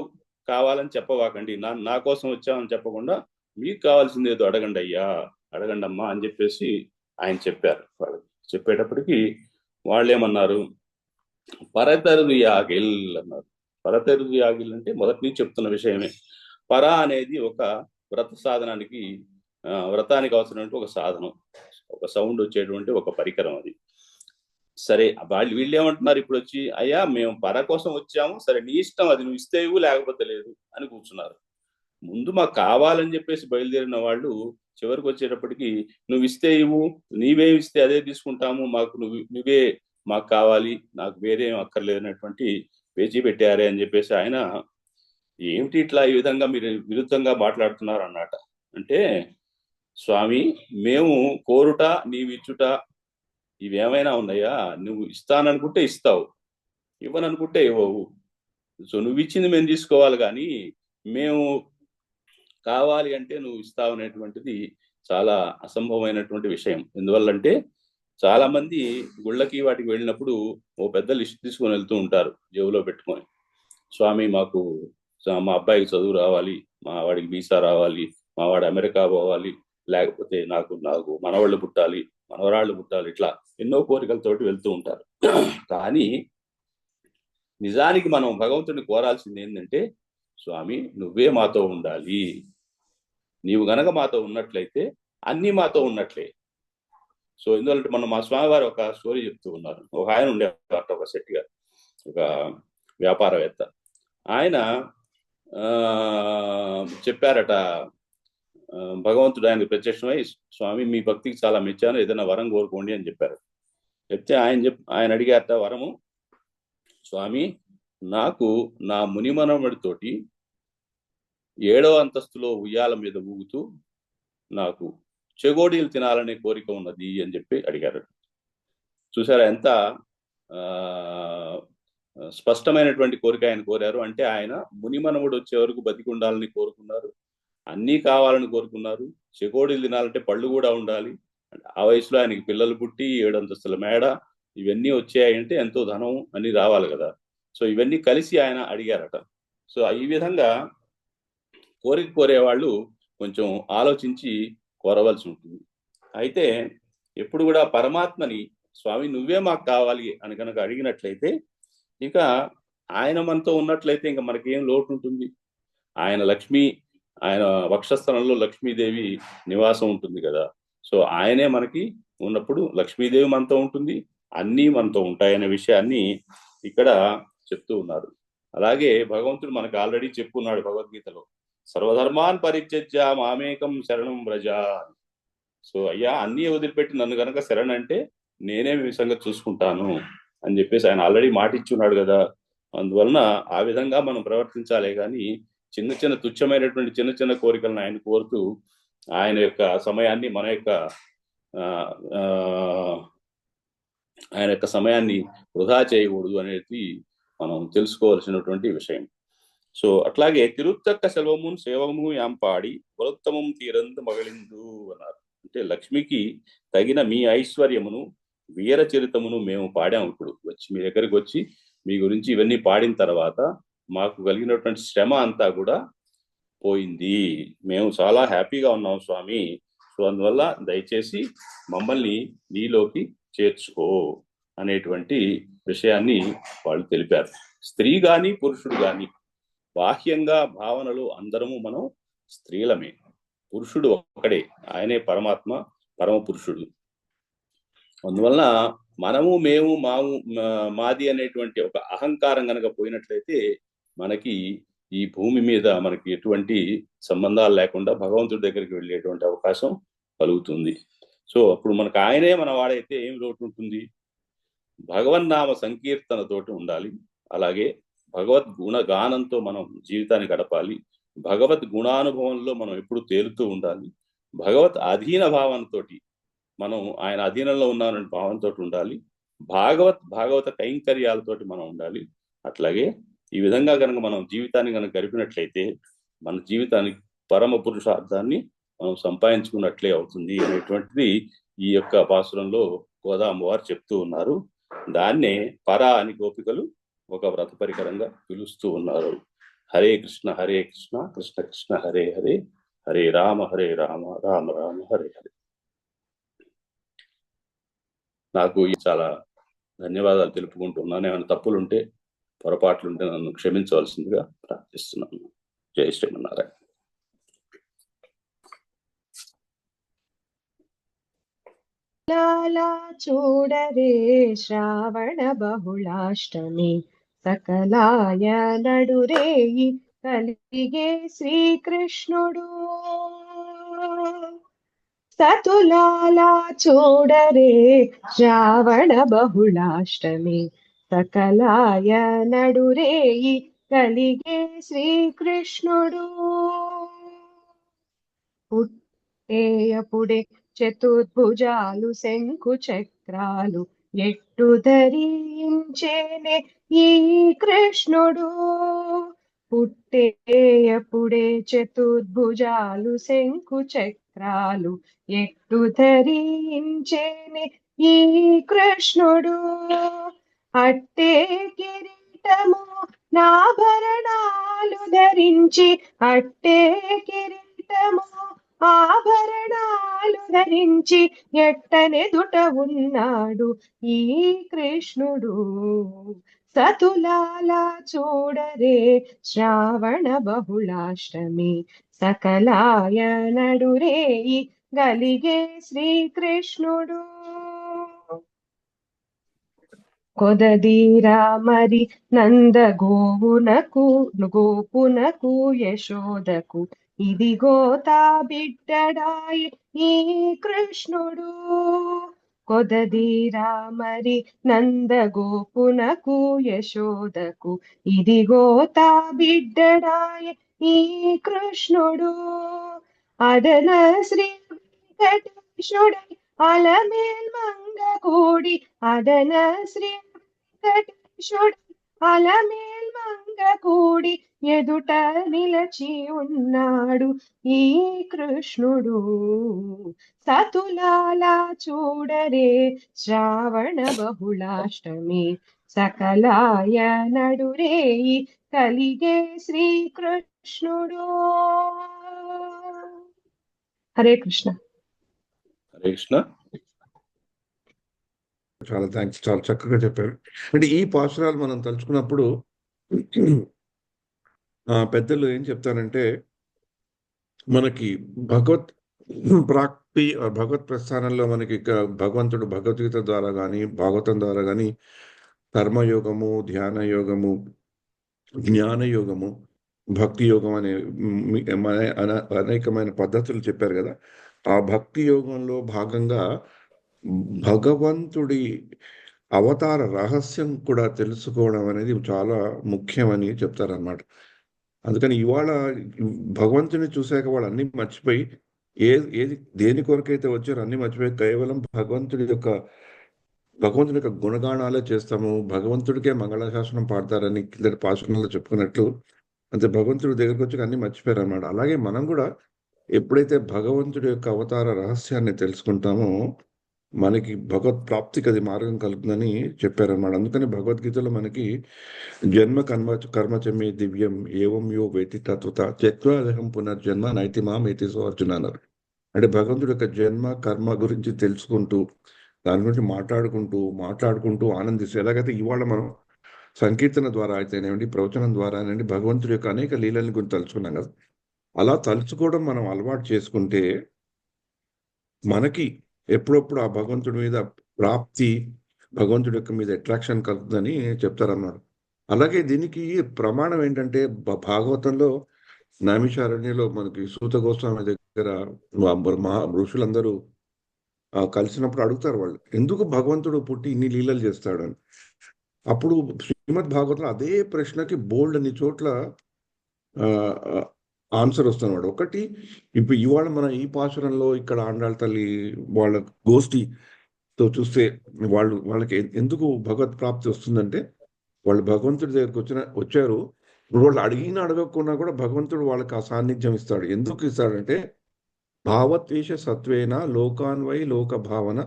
కావాలని చెప్పవాకండి, నా కోసం వచ్చామని చెప్పకుండా మీకు కావాల్సింది ఏదో అడగండి అయ్యా, అడగండి అమ్మా అని చెప్పేసి ఆయన చెప్పారు వాళ్ళకి. చెప్పేటప్పటికి వాళ్ళు ఏమన్నారు, పరతరుదు యాగిల్ అన్నారు. పరతరుదు యాగిల్ అంటే మొదటి నుంచి చెప్తున్న విషయమే. పర అనేది ఒక వ్రత సాధనానికి వ్రతానికి అవసరమైనటువంటి ఒక సాధనం, ఒక సౌండ్ వచ్చేటువంటి ఒక పరికరం అది. సరే వీళ్ళు ఏమంటున్నారు ఇప్పుడు వచ్చి, అయ్యా మేము పర కోసం వచ్చాము, సరే నీ ఇష్టం, అది నువ్వు ఇస్తే ఇవ్వు లేకపోతే లేదు అని కూర్చున్నారు. ముందు మాకు కావాలని చెప్పేసి బయలుదేరిన వాళ్ళు చివరికి వచ్చేటప్పటికి నువ్వు ఇస్తే ఇవ్వు, నీవేమి ఇస్తే అదే తీసుకుంటాము, మాకు నువ్వే మాకు కావాలి, నాకు వేరే ఏం అక్కర్లేదనేటువంటి పేచీ పెట్టారే అని చెప్పేసి ఆయన, ఏమిటి ఇట్లా ఈ విధంగా మీరు విరుద్ధంగా మాట్లాడుతున్నారు అన్నమాట. అంటే స్వామి, మేము కోరుట నీవిచ్చుట ఇవేమైనా ఉన్నాయా? నువ్వు ఇస్తాననుకుంటే ఇస్తావు, ఇవ్వననుకుంటే ఇవ్వవు. సో నువ్వు ఇచ్చింది మేము తీసుకోవాలి, కానీ మేము కావాలి అంటే నువ్వు ఇస్తావు అనేటువంటిది చాలా అసంభవమైనటువంటి విషయం. ఎందువల్లంటే చాలా మంది గుళ్ళకి వాటికి వెళ్ళినప్పుడు ఓ పెద్ద లిస్ట్ తీసుకొని వెళ్తూ ఉంటారు జేబులో పెట్టుకొని. స్వామి మాకు మా అబ్బాయికి చదువు రావాలి, మా వాడికి వీసా రావాలి, మా వాడు అమెరికా పోవాలి, లేకపోతే నాకు మనవాళ్ళు పుట్టాలి, మనవరాళ్ళు పుట్టాలి, ఇట్లా ఎన్నో కోరికలతోటి వెళ్తూ ఉంటారు. కానీ నిజానికి మనం భగవంతుడిని కోరాల్సింది ఏంటంటే, స్వామి నువ్వే మాతో ఉండాలి, నీవు గనక మాతో ఉన్నట్లయితే అన్నీ మాతో ఉన్నట్లే. సో ఎందుకంటే మనం మా స్వామివారు ఒక స్టోరీ చెప్తూ ఉన్నారు. ఒక ఆయన ఉండేవారట, ఒక శెట్టి గారు, ఒక వ్యాపారవేత్త. ఆయన చెప్పారట, భగవంతుడు ఆయనకు ప్రత్యక్షమై, స్వామి మీ భక్తికి చాలా మెచ్చాను, ఏదైనా వరం కోరుకోండి అని చెప్పారు. చెప్తే ఆయన అడిగారట వరము, స్వామి నాకు నా మునిమనవడితోటి 7వ అంతస్తులో ఉయ్యాల మీద ఊగుతూ నాకు చెగోడీలు తినాలనే కోరిక ఉన్నది అని చెప్పి అడిగారు. చూసారా ఎంత స్పష్టమైనటువంటి కోరిక ఆయన కోరారు. అంటే ఆయన మునిమనవుడు వచ్చే వరకు బతికి ఉండాలని కోరుకున్నారు, అన్నీ కావాలని కోరుకున్నారు, చెగోడీలు తినాలంటే పళ్ళు కూడా ఉండాలి. ఆ వయసులో ఆయనకి పిల్లలు పుట్టి 7 అంతస్తుల మేడ ఇవన్నీ వచ్చాయంటే ఎంతో ధనం అన్ని రావాలి కదా. సో ఇవన్నీ కలిసి ఆయన అడిగారట. సో ఈ విధంగా కోరిక కోరేవాళ్ళు కొంచెం ఆలోచించి కోరవలసి ఉంటుంది. అయితే ఎప్పుడు కూడా పరమాత్మని, స్వామి నువ్వే మాకు కావాలి అని కనుక అడిగినట్లయితే, ఇక ఆయన మనతో ఉన్నట్లయితే ఇంకా మనకేం లోటు ఉంటుంది. ఆయన వక్షస్థలంలో లక్ష్మీదేవి నివాసం ఉంటుంది కదా. సో ఆయనే మనకి ఉన్నప్పుడు లక్ష్మీదేవి మనతో ఉంటుంది, అన్నీ మనతో ఉంటాయనే విషయాన్ని ఇక్కడ చెప్తూ ఉన్నారు. అలాగే భగవంతుడు మనకు ఆల్రెడీ చెప్పుకున్నాడు భగవద్గీతలో, సర్వధర్మాన్ పరిత్యజ్య మామేకం శరణం వ్రజ. సో అయ్యా అన్నీ వదిలిపెట్టి నన్ను కనుక శరణ్ అంటే నేనే మీ సంగతి చూసుకుంటాను అని చెప్పేసి ఆయన ఆల్రెడీ మాట ఇచ్చున్నాడు కదా. అందువలన ఆ విధంగా మనం ప్రవర్తించాలే కానీ చిన్న చిన్న తుచ్చమైనటువంటి చిన్న చిన్న కోరికలను ఆయన కోరుతూ ఆయన యొక్క సమయాన్ని ఆయన యొక్క సమయాన్ని వృధా చేయకూడదు అనేది మనం తెలుసుకోవాల్సినటువంటి విషయం. సో అట్లాగే తిరుత్తక్క సెల్వమున్ సేవము యాంపాడి వృత్తమం తీరందు మగళిందు అన్నారు. అంటే లక్ష్మికి తగిన మీ ఐశ్వర్యమును వీర చరితమును మేము పాడాము. ఇప్పుడు వచ్చి మీ దగ్గరికి వచ్చి మీ గురించి ఇవన్నీ పాడిన తర్వాత మాకు కలిగినటువంటి శ్రమ అంతా కూడా పోయింది, మేము చాలా హ్యాపీగా ఉన్నాం స్వామి. సో అందువల్ల దయచేసి మమ్మల్ని నీలోకి చేర్చుకో అనేటువంటి విషయాన్ని వాళ్ళు తెలిపారు. స్త్రీ గాని పురుషుడు గాని బాహ్యంగా భావనలు అందరము మనం స్త్రీలమే, పురుషుడు ఒక్కడే, ఆయనే పరమాత్మ పరమ పురుషుడు. అందువలన మనము మేము మాది అనేటువంటి ఒక అహంకారం కనుక పోయినట్లయితే మనకి ఈ భూమి మీద మనకి ఎటువంటి సంబంధాలు లేకుండా భగవంతుడి దగ్గరికి వెళ్ళేటువంటి అవకాశం కలుగుతుంది. సో అప్పుడు మనకు ఆయనే మన వాడైతే ఏం లోటు ఉంటుంది? భగవన్నామ సంకీర్తనతోటి ఉండాలి. అలాగే భగవద్ గుణగానంతో మనం జీవితాన్ని గడపాలి. భగవద్ గుణానుభవంలో మనం ఎప్పుడు తేలుతూ ఉండాలి. భగవత్ అధీన భావనతోటి మనం ఆయన అధీనంలో ఉన్నామనే భావంతో ఉండాలి. భాగవత కైంకర్యాలతోటి మనం ఉండాలి. అట్లాగే ఈ విధంగా కనుక మనం జీవితాన్ని కనుక గడిపినట్లయితే మన జీవితానికి పరమ పురుషార్థాన్ని మనం సంపాదించుకున్నట్లే అవుతుంది అనేటువంటిది ఈ యొక్క పాసురంలో గోదామ్మవారు చెప్తూ ఉన్నారు. దాన్నే పర అని గోపికలు ఒక వ్రత పరికరంగా పిలుస్తూ ఉన్నారు. హరే కృష్ణ కృష్ణ కృష్ణ హరే హరే, హరే రామ రామ రామ రామ హరే హరే. నాకు చాలా ధన్యవాదాలు తెలుపుకుంటున్నాను. ఏమైనా తప్పులుంటే పొరపాట్లుంటే నన్ను క్షమించవలసిందిగా ప్రార్థిస్తున్నాను. జై శ్రీమన్నారాయణ. లాలా చూడరే శ్రావణ బహుళాష్టమి సకలాయ నడురేయి కలిగే శ్రీకృష్ణుడు. సతులాలా చూడరే శ్రావణ బహుళాష్టమి సకలాయ నడురేయి కలిగే శ్రీకృష్ణుడు. పుట్టేయపుడే చతుర్భుజాలు శంకు చక్రాలు ఎట్టు ధరించేనే ఈ కృష్ణుడు. పుట్టేయపుడే చతుర్భుజాలు శంకు చక్రాలు ఎట్టు ధరించేనే ఈ కృష్ణుడు. అట్టే కిరీటము నాభరణాలు ధరించి అట్టే కిరీటము ఆభరణాలు ధరించి ఎట్టనెదుట ఉన్నాడు ఈ కృష్ణుడు. సతులాలా చూడరే శ్రావణ బహుళాష్టమి సకలాయ నడురేయి గలిగే శ్రీకృష్ణుడు. కొదదీరా మరి నంద గోపునకు యశోదకు ఇదిగో తా బిడ్డడాయి ఈ కృష్ణుడు. కొదదీరా మరి నంద గోపునకు యశోదకు ఇదిగో తా బిడ్డడాయి ఈ కృష్ణుడు. అదన శ్రీ వెంకటేశుడై అలమేల్ మంగ కూడి అదన శ్రీ వెంకటేశుడై అలమేల్ మంగ కూడి ఎదుట నిలచి ఉన్నాడు ఈ కృష్ణుడు. సతులాలా చూడరే శ్రావణ బహుళాష్టమి సకలాయ నడురేయి కలిగే శ్రీకృష్ణుడు. హరే కృష్ణ. హరే కృష్ణ. చాలా థ్యాంక్స్, చాలా చక్కగా చెప్పారు. అంటే ఈ పాశురాలు మనం తలుచుకున్నప్పుడు పెద్దలు ఏం చెప్తారంటే, మనకి భగవత్ ప్రాప్తి భగవత్ ప్రస్థానంలో మనకి భగవంతుడు భగవద్గీత ద్వారా కానీ భాగవతం ద్వారా కానీ కర్మయోగము, ధ్యాన యోగము, జ్ఞాన యోగము, భక్తి యోగం అనే అనేకమైన పద్ధతులు చెప్పారు కదా. ఆ భక్తి యోగంలో భాగంగా భగవంతుడి అవతార రహస్యం కూడా తెలుసుకోవడం అనేది చాలా ముఖ్యమని చెప్తారన్నమాట. అందుకని ఇవాళ భగవంతుని చూశాక వాళ్ళు అన్ని మర్చిపోయి ఏది దేని కొరకైతే వచ్చారో అన్ని మర్చిపోయి కేవలం భగవంతుడి యొక్క గుణగానాలే చేస్తాము, భగవంతుడికే మంగళశాసనం పాడతారని కింద పాశురంలో చెప్పుకున్నట్లు అంతే భగవంతుడి దగ్గరికి వచ్చి అన్ని మర్చిపోయారు అన్నమాట. అలాగే మనం కూడా ఎప్పుడైతే భగవంతుడి యొక్క అవతార రహస్యాన్ని తెలుసుకుంటామో మనకి భగవత్ ప్రాప్తికి అది మార్గం కలుగుతుందని చెప్పారన్నమాట. అందుకని భగవద్గీతలో మనకి జన్మ కర్మచమే దివ్యం ఏవం యో వేతి తత్వత త్యక్వాదహం పునర్జన్మ నైతి మాం ఏతి సో అర్జున అన్నారు. అంటే భగవంతుడి యొక్క జన్మ కర్మ గురించి తెలుసుకుంటూ దాని గురించి మాట్లాడుకుంటూ ఆనందిస్తూ, ఎలాగైతే ఇవాళ మనం సంకీర్తన ద్వారా అయితేనేమండి, ప్రవచనం ద్వారా అనండి భగవంతుడి యొక్క అనేక లీలల గురించి తలుచుకున్నాం కదా. అలా తలుచుకోవడం మనం అలవాటు చేసుకుంటే మనకి ఎప్పుడప్పుడు ఆ భగవంతుడి మీద ప్రాప్తి, భగవంతుడి యొక్క మీద అట్రాక్షన్ కలుగుతుందని చెప్తారన్నమాట. అలాగే దీనికి ప్రమాణం ఏంటంటే భాగవతంలో నైమిషారణ్యలో మనకి సూత గోస్వామి దగ్గర ఋషులందరూ కలిసినప్పుడు అడుగుతారు వాళ్ళు, ఎందుకు భగవంతుడు పుట్టి ఇన్ని లీలలు చేస్తాడని. అప్పుడు శ్రీమద్ భాగవతంలో అదే ప్రశ్నకి బోల్డ్ అన్ని చోట్ల ఆన్సర్ వస్తున్నవాడు. ఒకటి, ఇప్పుడు ఇవాళ మన ఈ పాశురంలో ఇక్కడ ఆండాళ్ళ తల్లి వాళ్ళ గోష్ఠితో చూస్తే వాళ్ళకి ఎందుకు భగవత్ ప్రాప్తి వస్తుందంటే, వాళ్ళు భగవంతుడి దగ్గరికి వచ్చారు. ఇప్పుడు వాళ్ళు అడగకుండా కూడా భగవంతుడు వాళ్ళకి ఆ సాన్నిధ్యం ఇస్తాడు. ఎందుకు ఇస్తాడంటే, భావద్వేష సత్వేన లోకాన్వై లోక భావన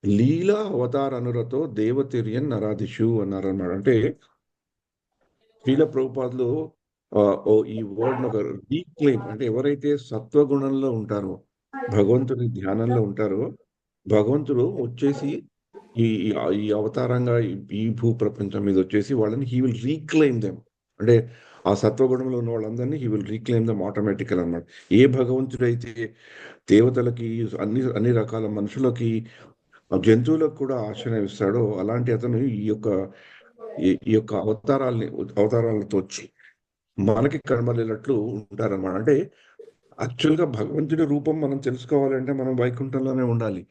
లీలా అవతార అనురతో దేవతిర్యన్ నరాదిషు అన్నారన్నమాట. అంటే శ్రీల ప్రభుపాదులు ఈ వర్డ్ ఒక రీక్లెయిమ్, అంటే ఎవరైతే సత్వగుణంలో ఉంటారో, భగవంతుడి ధ్యానంలో ఉంటారో, భగవంతుడు వచ్చేసి ఈ ఈ ఈ అవతారంగా ఈ భూ ప్రపంచం మీద వచ్చేసి వాళ్ళని హీ విల్ రీక్లెయిమ్ దెమ్. అంటే ఆ సత్వగుణంలో ఉన్న వాళ్ళందరినీ హీ విల్ రీక్లెయిమ్ దెమ్ ఆటోమేటికల్ అన్నమాట. ఏ భగవంతుడైతే దేవతలకి, అన్ని రకాల మనుషులకి, జంతువులకు కూడా ఆశ్రయం ఇస్తాడో అలాంటి అతను ఈ యొక్క అవతారాలతో వచ్చి మనకి కనబడేటట్లు ఉంటారన్నమాట. అంటే యాక్చువల్గా భగవంతుడి రూపం మనం తెలుసుకోవాలంటే మనం వైకుంఠంలోనే ఉండాలి.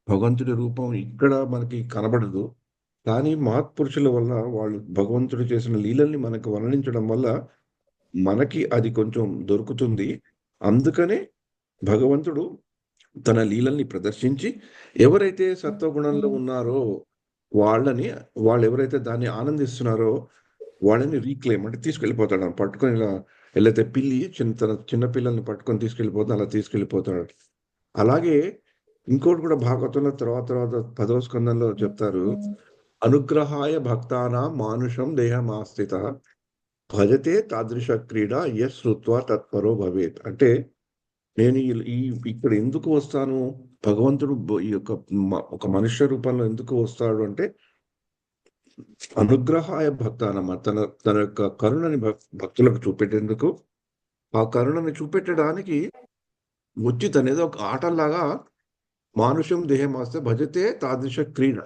భగవంతుడి రూపం ఇక్కడ మనకి కనబడదు. కానీ మహత్పురుషుల వల్ల వాళ్ళు భగవంతుడు చేసిన లీలల్ని మనకు వర్ణించడం వల్ల మనకి అది కొంచెం దొరుకుతుంది. అందుకనే భగవంతుడు తన లీలల్ని ప్రదర్శించి ఎవరైతే సత్వగుణంలో ఉన్నారో వాళ్ళు ఎవరైతే దాన్ని ఆనందిస్తున్నారో వాళ్ళని రీక్లెయిమ్ అంటే తీసుకెళ్ళిపోతాడు. పట్టుకొని ఇలా ఎల్లైతే పిల్లి చిన్న పిల్లల్ని పట్టుకొని తీసుకెళ్ళిపోతా అలా తీసుకెళ్ళిపోతాడు. అలాగే ఇంకోటి కూడా భాగవతంలో తర్వాత 10వ స్కందంలో చెప్తారు, అనుగ్రహాయ భక్తానాం మానుషం దేహమాస్థిత భజతే తాదృశ క్రీడ యస్ శ్రుత్వా తత్పరో భవేత్. అంటే నేను ఇక్కడ ఎందుకు వస్తాను, భగవంతుడు ఈ యొక్క ఒక మనుష్య రూపంలో ఎందుకు వస్తాడు అంటే అనుగ్రహాయ భక్తానమ తన యొక్క కరుణని భక్తులకు చూపెట్టేందుకు, ఆ కరుణని చూపెట్టడానికి వచ్చి తనేదో ఒక ఆటల్లాగా మానుషం దేహమాస్తే భజతే తాదృశ క్రీడ.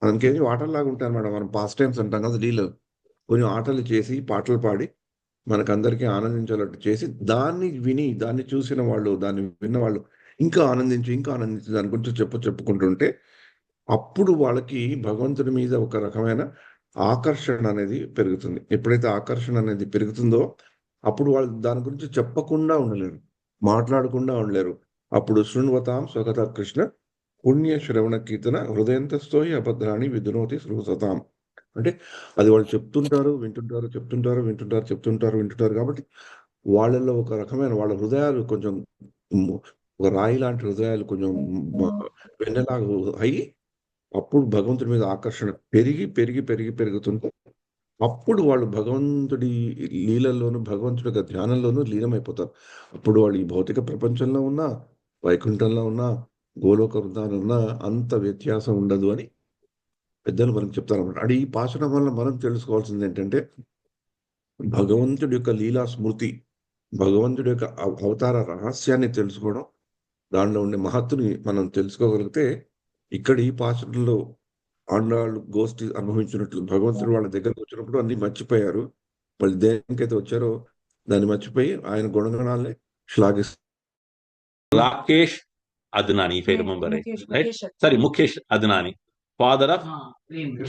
మనకేమి ఆటల్లాగా ఉంటాయి అన్నమాట. మనం పాస్ టైమ్స్ అంటాం కదా, లీలలు కొన్ని ఆటలు చేసి పాటలు పాడి మనకందరికీ ఆనందించేటట్టు చేసి దాన్ని చూసిన వాళ్ళు, దాన్ని విన్న వాళ్ళు ఇంకా ఆనందించి దాని గురించి చెప్పుకుంటుంటే అప్పుడు వాళ్ళకి భగవంతుడి మీద ఒక రకమైన ఆకర్షణ అనేది పెరుగుతుంది. ఎప్పుడైతే ఆకర్షణ అనేది పెరుగుతుందో అప్పుడు వాళ్ళు దాని గురించి చెప్పకుండా ఉండలేరు, మాట్లాడకుండా ఉండలేరు. అప్పుడు శృణ్వతాం స్వగత కృష్ణ పుణ్య శ్రవణ కీర్తన హృదయంతస్థోహి అభద్రాణి విధునోతి శ్రూసతాం. అంటే అది వాళ్ళు చెప్తుంటారు కాబట్టి వాళ్ళల్లో ఒక రకమైన వాళ్ళ హృదయాలు కొంచెం ఒక రాయి లాంటి హృదయాలు కొంచెం వెన్నెలాగా అయ్యి అప్పుడు భగవంతుడి మీద ఆకర్షణ పెరుగుతుంది. అప్పుడు వాళ్ళు భగవంతుడి లీలల్లోనూ భగవంతుడి యొక్క ధ్యానంలోనూ లీనమైపోతారు. అప్పుడు వాళ్ళు ఈ భౌతిక ప్రపంచంలో ఉన్నా, వైకుంఠంలో ఉన్నా, గోలోక వృందాలు ఉన్నా అంత వ్యత్యాసం ఉండదు అని పెద్దలు మనకు చెప్తారన్నమాట. అంటే ఈ పాశనం వల్ల మనం తెలుసుకోవాల్సింది ఏంటంటే భగవంతుడి యొక్క లీలా స్మృతి, భగవంతుడి యొక్క అవతార రహస్యాన్ని తెలుసుకోవడం, దానిలో ఉండే మహత్తుని మనం తెలుసుకోగలిగితే ఇక్కడ ఈ పాశనంలో ఆండాళ్ళు గోష్ఠి అనుభవించినట్లు భగవంతుడు వాళ్ళ దగ్గరకు వచ్చినప్పుడు అన్ని మర్చిపోయారు. వాళ్ళు దేనికైతే వచ్చారో దాన్ని మర్చిపోయి ఆయన గుణగణాలే శ్లాఘిస్తారు. Rakesh Adnani, if I remember right? Sorry, Mukesh Adnani, father of